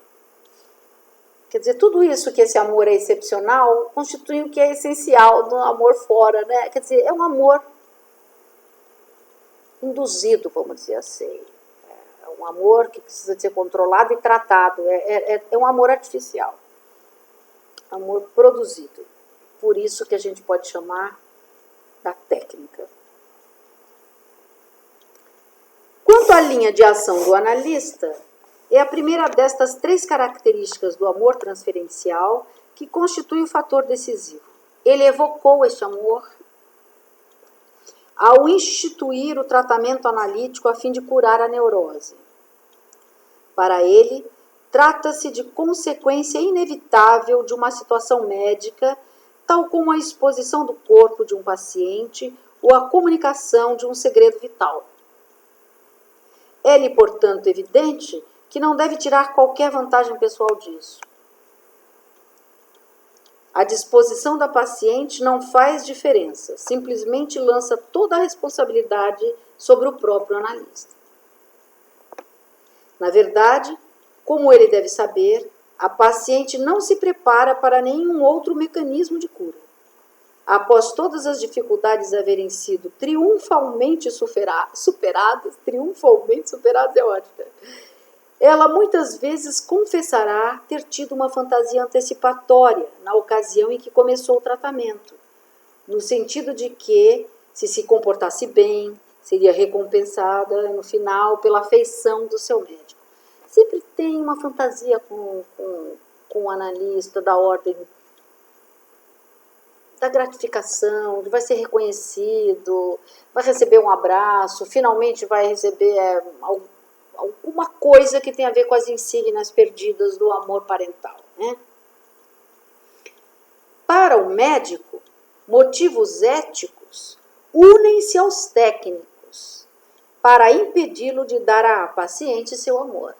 Quer dizer, tudo isso que esse amor é excepcional constitui o que é essencial do amor fora, né? Quer dizer, é um amor induzido, vamos dizer assim. É um amor que precisa ser controlado e tratado. É um amor artificial. Amor produzido. Por isso que a gente pode chamar da técnica. Quanto à linha de ação do analista, é a primeira destas três características do amor transferencial que constitui o fator decisivo. Ele evocou este amor ao instituir o tratamento analítico a fim de curar a neurose. Para ele, trata-se de consequência inevitável de uma situação médica, tal como a exposição do corpo de um paciente ou a comunicação de um segredo vital. É-lhe, portanto, evidente que não deve tirar qualquer vantagem pessoal disso. A disposição da paciente não faz diferença, simplesmente lança toda a responsabilidade sobre o próprio analista. Na verdade, como ele deve saber, a paciente não se prepara para nenhum outro mecanismo de cura. Após todas as dificuldades haverem sido triunfalmente superadas é ótimo. Ela muitas vezes confessará ter tido uma fantasia antecipatória na ocasião em que começou o tratamento, no sentido de que, se comportasse bem, seria recompensada no final pela afeição do seu médico. Sempre tem uma fantasia com o analista da ordem da gratificação, vai ser reconhecido, vai receber um abraço, finalmente vai receber alguma coisa que tem a ver com as insígnias perdidas do amor parental, né? Para o médico, motivos éticos unem-se aos técnicos para impedi-lo de dar à paciente seu amor.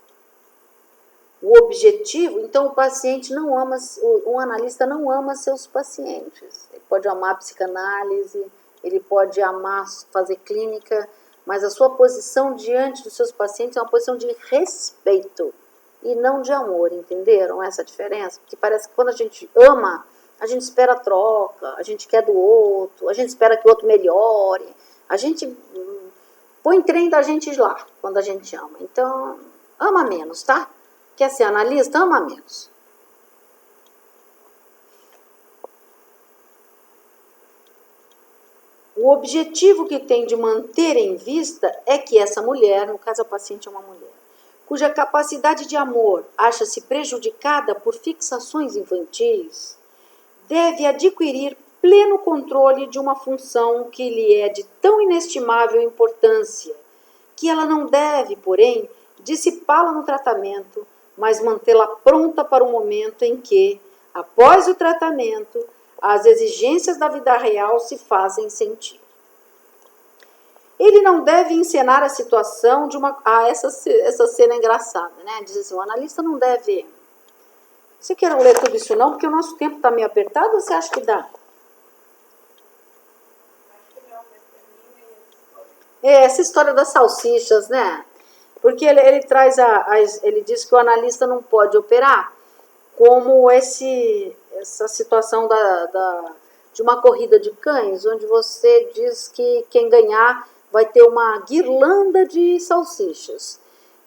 O objetivo, então o paciente não ama, o analista não ama seus pacientes. Ele pode amar a psicanálise, ele pode amar fazer clínica, mas a sua posição diante dos seus pacientes é uma posição de respeito e não de amor, entenderam essa diferença? Porque parece que quando a gente ama, a gente espera troca, a gente quer do outro, a gente espera que o outro melhore, a gente põe trem da gente lá quando a gente ama. Então, ama menos, tá? Quer ser analista? Ama menos. O objetivo que tem de manter em vista é que essa mulher, no caso a paciente é uma mulher, cuja capacidade de amor acha-se prejudicada por fixações infantis, deve adquirir pleno controle de uma função que lhe é de tão inestimável importância, que ela não deve, porém, dissipá-la no tratamento, mas mantê-la pronta para o momento em que, após o tratamento, as exigências da vida real se fazem sentir. Ele não deve encenar a situação de uma... essa cena é engraçada, né? Diz assim, o analista não deve... Você quer ler tudo isso não? Porque o nosso tempo está meio apertado, ou você acha que dá? Essa história das salsichas, né? Porque ele traz ele diz que o analista não pode operar como essa situação de uma corrida de cães, onde você diz que quem ganhar vai ter uma guirlanda de salsichas.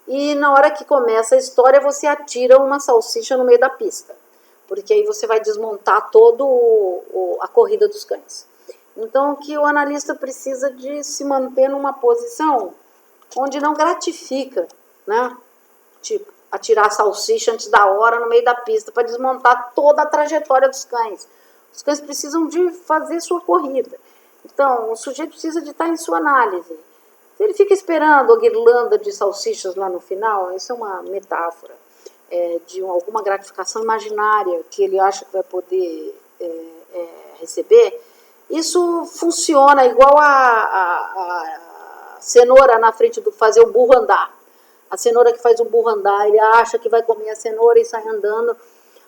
E na hora que começa a história, você atira uma salsicha no meio da pista, porque aí você vai desmontar toda a corrida dos cães. Então, que o analista precisa de se manter numa posição onde não gratifica, né? Tipo, atirar a salsicha antes da hora no meio da pista para desmontar toda a trajetória dos cães. Os cães precisam de fazer sua corrida. Então, o sujeito precisa de estar em sua análise. Se ele fica esperando a guirlanda de salsichas lá no final, isso é uma metáfora de alguma gratificação imaginária que ele acha que vai poder receber. Isso funciona igual a cenoura na frente do fazer o burro andar. A cenoura que faz o burro andar, ele acha que vai comer a cenoura e sai andando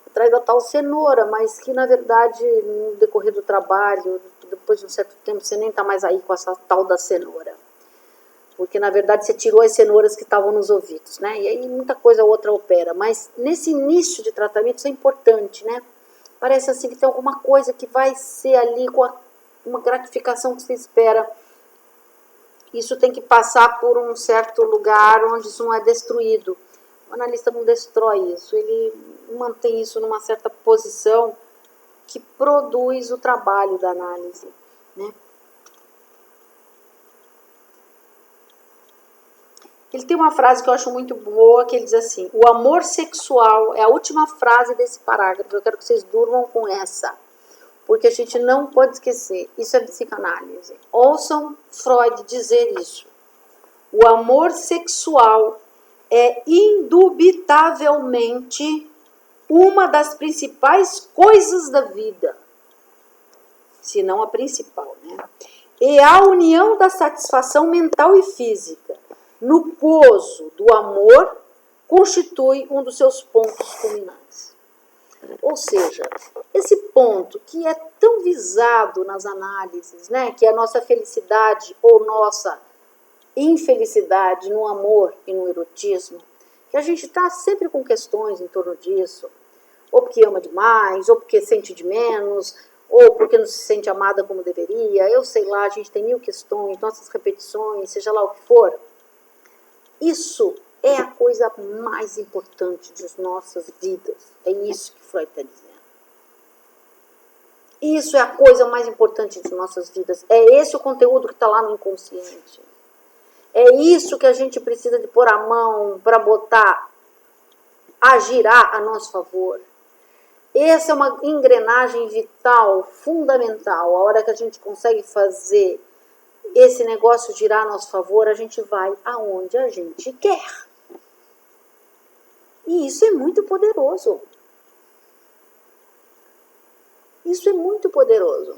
atrás da tal cenoura, mas que na verdade no decorrer do trabalho, depois de um certo tempo, você nem está mais aí com essa tal da cenoura. Porque na verdade você tirou as cenouras que estavam nos ouvidos, né? E aí muita coisa outra opera. Mas nesse início de tratamento isso é importante, né? Parece assim que tem alguma coisa que vai ser ali com uma gratificação que você espera. Isso tem que passar por um certo lugar onde isso não é destruído. O analista não destrói isso, ele mantém isso numa certa posição que produz o trabalho da análise, né? Ele tem uma frase que eu acho muito boa, que ele diz assim, o amor sexual, é a última frase desse parágrafo, eu quero que vocês durmam com essa, porque a gente não pode esquecer, isso é psicanálise. Ouçam Freud dizer isso. O amor sexual é indubitavelmente uma das principais coisas da vida, se não a principal, né? E a união da satisfação mental e física no gozo do amor constitui um dos seus pontos culminantes. Ou seja, esse ponto que é tão visado nas análises, né, que é a nossa felicidade ou nossa infelicidade no amor e no erotismo, que a gente está sempre com questões em torno disso, ou porque ama demais, ou porque sente de menos, ou porque não se sente amada como deveria, eu sei lá, a gente tem mil questões, nossas repetições, seja lá o que for. Isso é a coisa mais importante de nossas vidas. É isso que Freud está dizendo. Isso é a coisa mais importante de nossas vidas. É esse o conteúdo que está lá no inconsciente. É isso que a gente precisa de pôr a mão para botar a girar a nosso favor. Essa é uma engrenagem vital, fundamental. A hora que a gente consegue fazer esse negócio girar a nosso favor, a gente vai aonde a gente quer. E isso é muito poderoso. Isso é muito poderoso.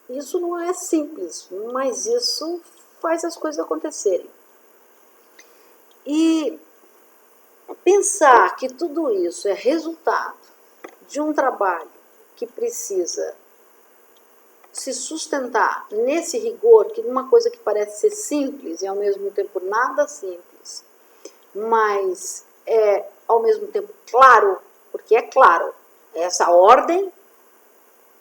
Isso não é simples, mas isso faz as coisas acontecerem. E pensar que tudo isso é resultado de um trabalho que precisa se sustentar nesse rigor, que uma coisa que parece ser simples e ao mesmo tempo nada simples, mas é ao mesmo tempo claro, porque é claro, essa ordem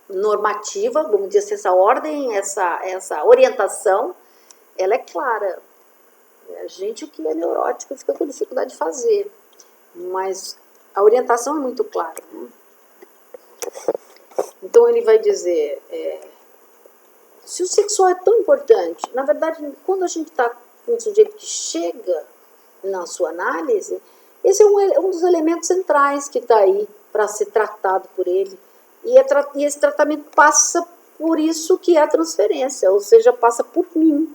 normativa, vamos dizer assim, essa ordem, essa orientação, ela é clara. A gente, o que é neurótico, fica com dificuldade de fazer, mas a orientação é muito clara, né? Então ele vai dizer, se o sexual é tão importante, na verdade, quando a gente está com um sujeito que chega na sua análise, esse é um dos elementos centrais que está aí para ser tratado por ele. E esse tratamento passa por isso que é a transferência, ou seja, passa por mim,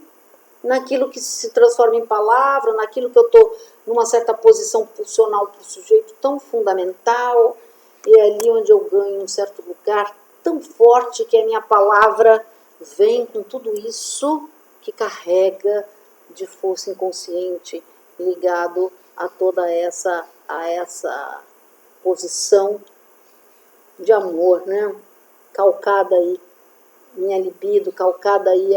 naquilo que se transforma em palavra, naquilo que eu estou numa certa posição pulsional para o sujeito tão fundamental, e é ali onde eu ganho um certo lugar tão forte que a minha palavra vem com tudo isso que carrega de força inconsciente ligado a toda essa posição de amor, né? Calcada aí, minha libido, calcada aí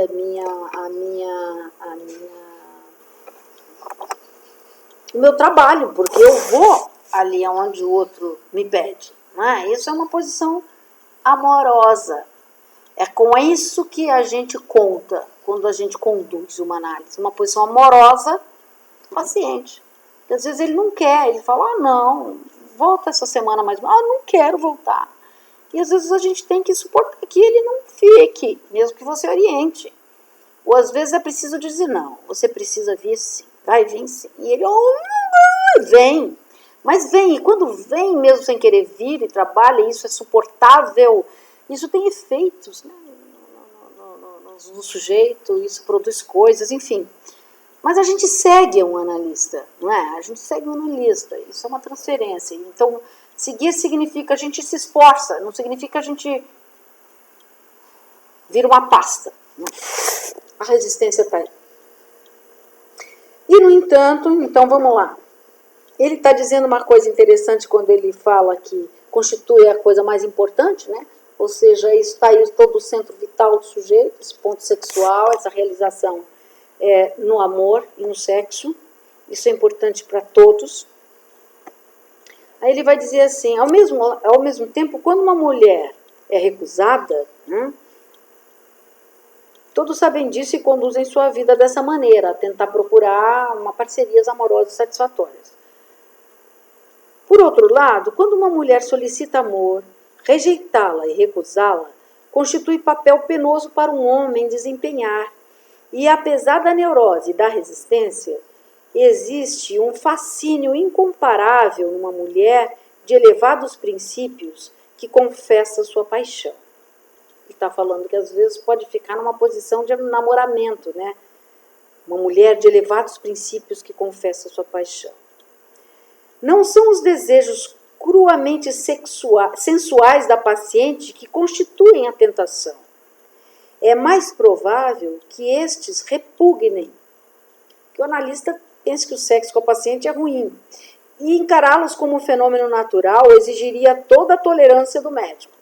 o meu trabalho, porque eu vou ali aonde o outro me pede, né? Isso é uma posição amorosa. É com isso que a gente conta quando a gente conduz uma análise, uma posição amorosa do paciente. Porque às vezes ele não quer, ele fala, não, volta essa semana mais, não quero voltar. E às vezes a gente tem que suportar que ele não fique, mesmo que você oriente. Ou às vezes é preciso dizer, não, você precisa vir sim, vai vir sim. E ele, vem. Mas vem, e quando vem mesmo sem querer vir e trabalha, isso é suportável, isso tem efeitos, né, no sujeito, isso produz coisas, enfim. Mas a gente segue um analista, não é? A gente segue um analista, isso é uma transferência. Então, seguir significa a gente se esforça, não significa a gente vira uma pasta, né? A resistência está aí. E, no entanto, então vamos lá. Ele está dizendo uma coisa interessante quando ele fala que constitui a coisa mais importante, né? Ou seja, isso está aí todo o centro vital do sujeito, esse ponto sexual, essa realização no amor e no sexo. Isso é importante para todos. Aí ele vai dizer assim, ao mesmo tempo, quando uma mulher é recusada, né, todos sabem disso e conduzem sua vida dessa maneira, a tentar procurar parcerias amorosas satisfatórias. Por outro lado, quando uma mulher solicita amor, rejeitá-la e recusá-la constitui papel penoso para um homem desempenhar. E apesar da neurose e da resistência, existe um fascínio incomparável numa mulher de elevados princípios que confessa sua paixão. Ele está falando que às vezes pode ficar numa posição de namoramento, né? Uma mulher de elevados princípios que confessa sua paixão. Não são os desejos cruamente sensuais da paciente que constituem a tentação. É mais provável que estes repugnem, que o analista pense que o sexo com a paciente é ruim, e encará-los como um fenômeno natural exigiria toda a tolerância do médico.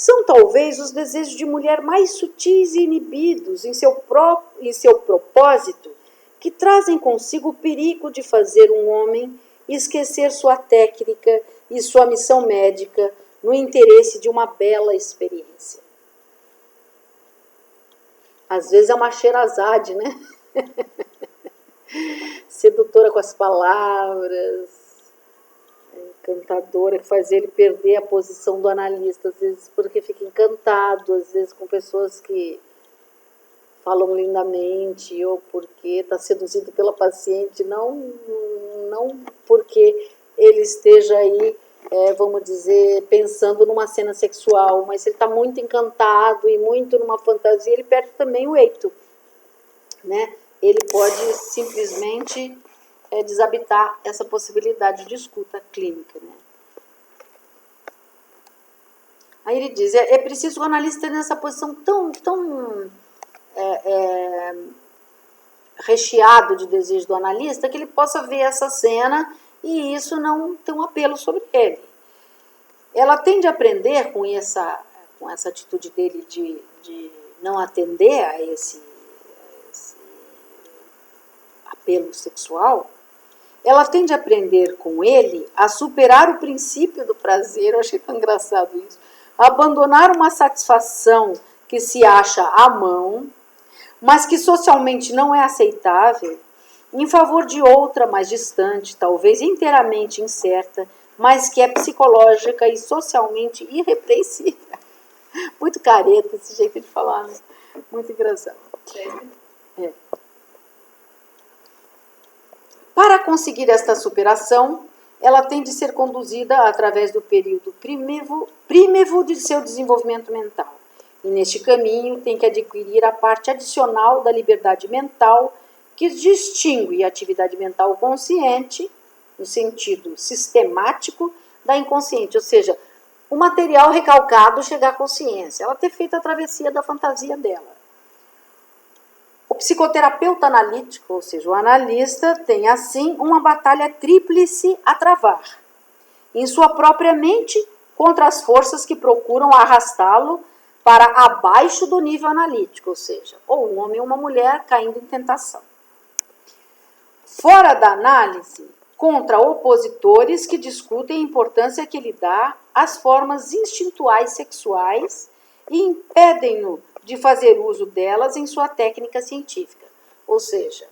são talvez os desejos de mulher mais sutis e inibidos em seu propósito, que trazem consigo o perigo de fazer um homem esquecer sua técnica e sua missão médica no interesse de uma bela experiência. Às vezes é uma Sherazade, né? Sedutora com as palavras, encantadora, que faz ele perder a posição do analista, às vezes porque fica encantado, às vezes com pessoas que falam lindamente, ou porque está seduzido pela paciente, não porque ele esteja aí, vamos dizer, pensando numa cena sexual, mas ele está muito encantado e muito numa fantasia, ele perde também o eito, né? Ele pode simplesmente desabitar essa possibilidade de escuta clínica, né? Aí ele diz, é preciso o analista ter nessa posição tão recheado de desejo do analista que ele possa ver essa cena e isso não tem um apelo sobre ele. Ela tende a aprender com essa atitude dele de não atender a esse apelo sexual, ela tende a aprender com ele a superar o princípio do prazer, eu achei tão engraçado isso, a abandonar uma satisfação que se acha à mão, mas que socialmente não é aceitável, em favor de outra mais distante, talvez inteiramente incerta, mas que é psicológica e socialmente irrepreensível. Muito careta esse jeito de falar, né? Muito engraçado. É. Para conseguir esta superação, ela tem de ser conduzida através do período prímevo de seu desenvolvimento mental. E neste caminho tem que adquirir a parte adicional da liberdade mental que distingue a atividade mental consciente, no sentido sistemático, da inconsciente, ou seja, o material recalcado chegar à consciência, ela ter feito a travessia da fantasia dela. O psicoterapeuta analítico, ou seja, o analista, tem assim uma batalha tríplice a travar, em sua própria mente, contra as forças que procuram arrastá-lo para abaixo do nível analítico, ou seja, ou um homem ou uma mulher caindo em tentação. Fora da análise, contra opositores que discutem a importância que ele dá às formas instintuais sexuais e impedem-no de fazer uso delas em sua técnica científica. Ou seja,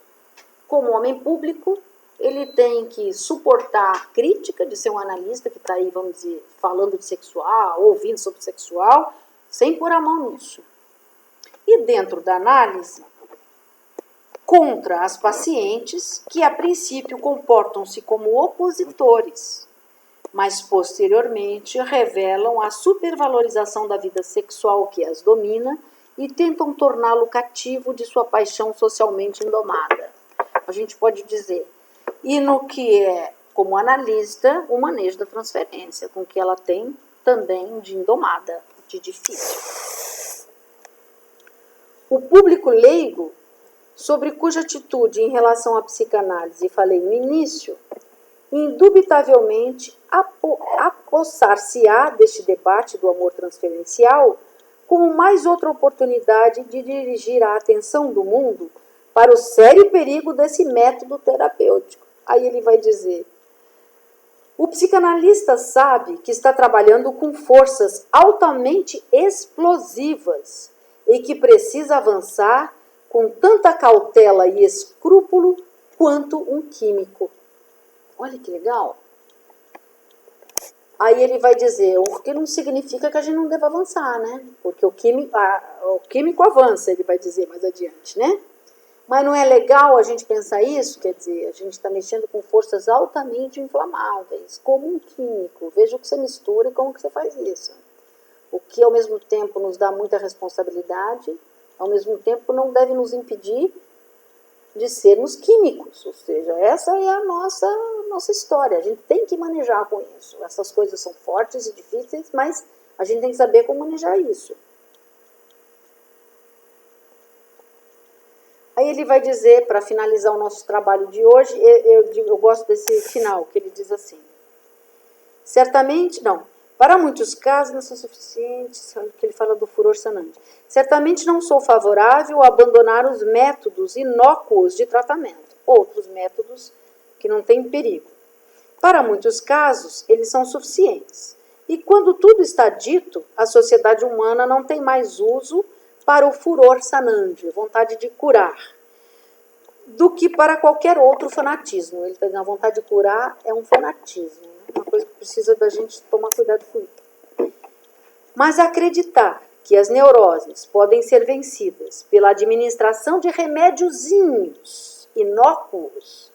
como homem público, ele tem que suportar a crítica de ser um analista que está aí, vamos dizer, falando de sexual, ouvindo sobre sexual, sem pôr a mão nisso. E dentro da análise, contra as pacientes que a princípio comportam-se como opositores, mas posteriormente revelam a supervalorização da vida sexual que as domina e tentam torná-lo cativo de sua paixão socialmente indomada. A gente pode dizer, e no que é, como analista, o manejo da transferência, com que ela tem também de indomada, de difícil. O público leigo, sobre cuja atitude em relação à psicanálise falei no início, indubitavelmente apossar-se-á deste debate do amor transferencial como mais outra oportunidade de dirigir a atenção do mundo para o sério perigo desse método terapêutico. Aí ele vai dizer, o psicanalista sabe que está trabalhando com forças altamente explosivas e que precisa avançar com tanta cautela e escrúpulo quanto um químico. Olha que legal. Aí ele vai dizer, o que não significa que a gente não deva avançar, né? Porque o químico avança, ele vai dizer mais adiante, né? Mas não é legal a gente pensar isso? Quer dizer, a gente está mexendo com forças altamente inflamáveis, como um químico. Veja o que você mistura e como que você faz isso. O que ao mesmo tempo nos dá muita responsabilidade, ao mesmo tempo não deve nos impedir de sermos químicos, ou seja, essa é a nossa história, a gente tem que manejar com isso. Essas coisas são fortes e difíceis, mas a gente tem que saber como manejar isso. Aí ele vai dizer, para finalizar o nosso trabalho de hoje, eu gosto desse final, que ele diz assim, Para muitos casos, não são suficientes, que ele fala do furor sanante. Certamente não sou favorável a abandonar os métodos inócuos de tratamento, outros métodos que não têm perigo. Para muitos casos, eles são suficientes. E quando tudo está dito, a sociedade humana não tem mais uso para o furor sanante, vontade de curar, do que para qualquer outro fanatismo. Ele está dizendo, a vontade de curar é um fanatismo, né? Uma coisa que precisa da gente tomar cuidado com isso. Mas acreditar que as neuroses podem ser vencidas pela administração de remédiozinhos inócuos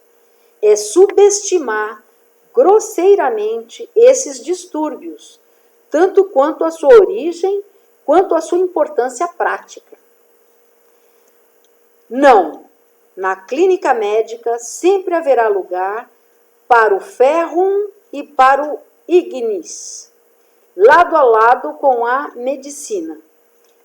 é subestimar grosseiramente esses distúrbios, tanto quanto a sua origem, quanto a sua importância prática. Não, na clínica médica sempre haverá lugar para o ferrum e para o ignis, lado a lado com a medicina.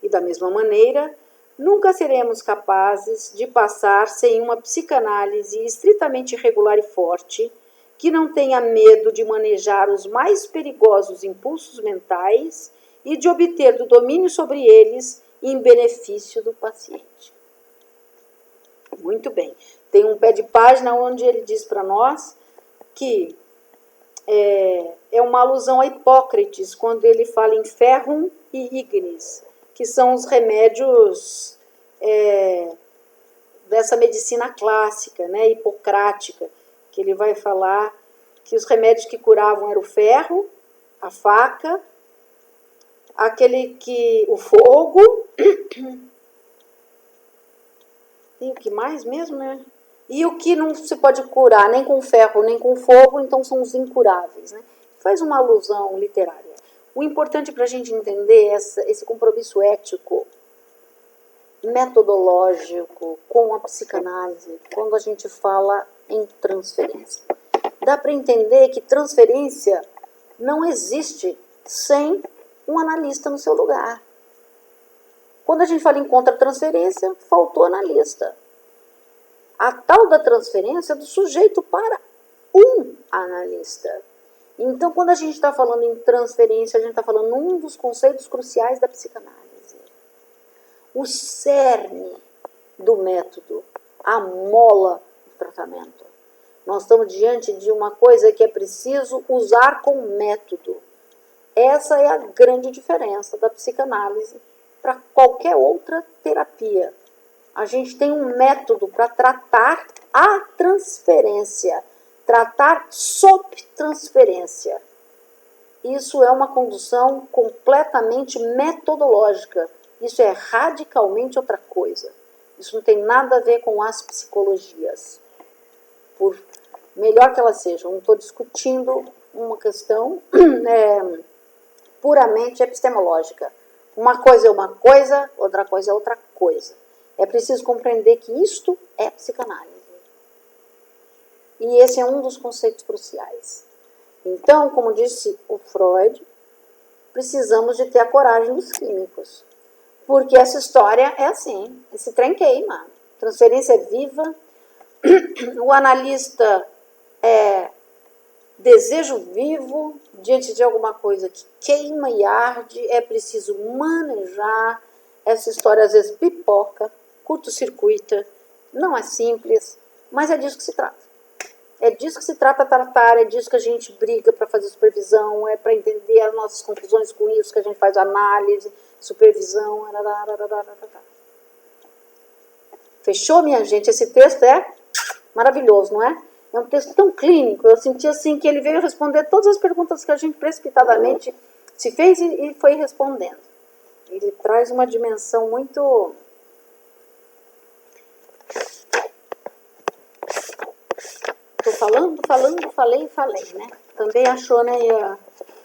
E da mesma maneira, nunca seremos capazes de passar sem uma psicanálise estritamente regular e forte, que não tenha medo de manejar os mais perigosos impulsos mentais e de obter do domínio sobre eles em benefício do paciente. Muito bem. Tem um pé de página onde ele diz para nós que é uma alusão a Hipócrates, quando ele fala em ferrum e ignis, que são os remédios dessa medicina clássica, né, hipocrática, que ele vai falar que os remédios que curavam era o ferro, a faca, o fogo, e o que mais mesmo, né? E o que não se pode curar nem com ferro, nem com fogo, então são os incuráveis, né? Faz uma alusão literária. O importante para a gente entender é esse compromisso ético, metodológico, com a psicanálise, quando a gente fala em transferência. Dá para entender que transferência não existe sem um analista no seu lugar. Quando a gente fala em contra-transferência, faltou analista. A tal da transferência é do sujeito para um analista. Então, quando a gente está falando em transferência, a gente está falando um dos conceitos cruciais da psicanálise. O cerne do método, a mola do tratamento. Nós estamos diante de uma coisa que é preciso usar com método. Essa é a grande diferença da psicanálise para qualquer outra terapia. A gente tem um método para tratar a transferência, tratar sob transferência. Isso é uma condução completamente metodológica. Isso é radicalmente outra coisa. Isso não tem nada a ver com as psicologias. Por melhor que elas sejam, não estou discutindo uma questão puramente epistemológica. Uma coisa é uma coisa, outra coisa é outra coisa. É preciso compreender que isto é psicanálise. E esse é um dos conceitos cruciais. Então, como disse o Freud, precisamos de ter a coragem dos químicos. Porque essa história é assim, esse trem queima. Transferência é viva, o analista é desejo vivo diante de alguma coisa que queima e arde, é preciso manejar. Essa história às vezes pipoca, curto-circuita, não é simples, mas é disso que se trata. É disso que se trata tratar, é disso que a gente briga para fazer supervisão, é para entender as nossas conclusões com isso, que a gente faz análise, supervisão. Fechou, minha gente? Esse texto é maravilhoso, não é? É um texto tão clínico, eu senti assim que ele veio responder todas as perguntas que a gente precipitadamente se fez e foi respondendo. Ele traz uma dimensão muito... Estou falei, né? Também achou, né?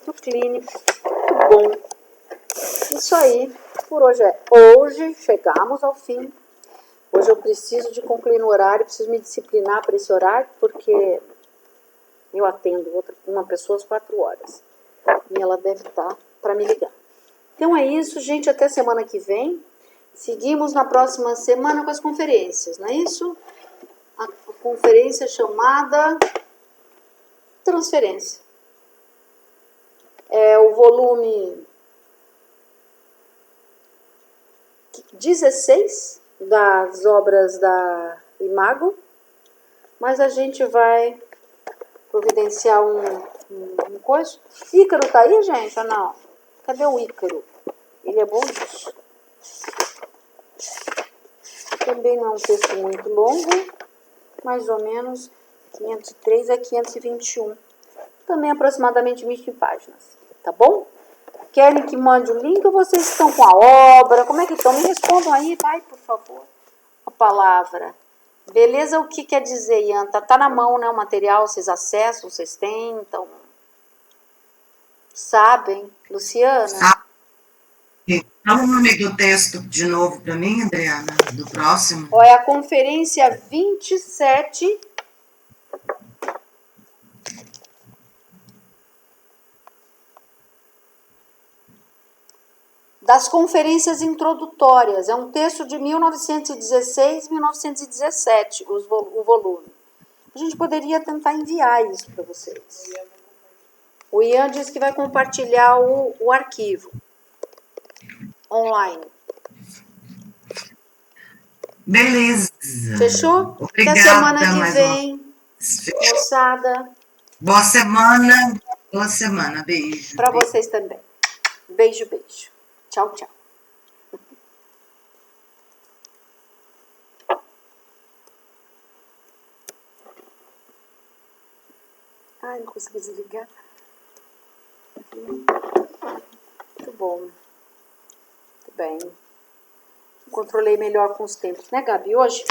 Do clínico, muito bom. Isso aí, por hoje é. Hoje chegamos ao fim. Hoje eu preciso de concluir no horário, preciso me disciplinar para esse horário, porque eu atendo uma pessoa às 4 horas. E ela deve estar para me ligar. Então é isso, gente. Até semana que vem. Seguimos na próxima semana com as conferências, não é isso? A conferência chamada Transferência. é o volume 16 das obras da Imago, mas a gente vai providenciar um coisa. Ícaro tá aí, gente, ou não? Cadê o Ícaro? Ele é bom disso. Também não é um texto muito longo, mais ou menos 503 a 521. Também aproximadamente 20 páginas, tá bom? Querem que mande o link ou vocês estão com a obra? Como é que estão? Me respondam aí, vai, por favor. A palavra. Beleza, o que quer dizer, Ian? Tá na mão, né, o material, vocês acessam, vocês têm, então... Sabem? Luciana? Fala o nome do texto de novo para mim, Adriana, do próximo. Ó, é a conferência 27... das conferências introdutórias. É um texto de 1916 1917, o volume. A gente poderia tentar enviar isso para vocês. O Ian disse que vai compartilhar o arquivo online. Beleza. Fechou? Obrigada. Até semana que vem, moçada. Boa semana. Boa semana. Beijo. Para vocês também. Beijo, beijo. Tchau, tchau. Ai, não consegui desligar. Muito bom. Muito bem. Controlei melhor com os tempos, né, Gabi, hoje?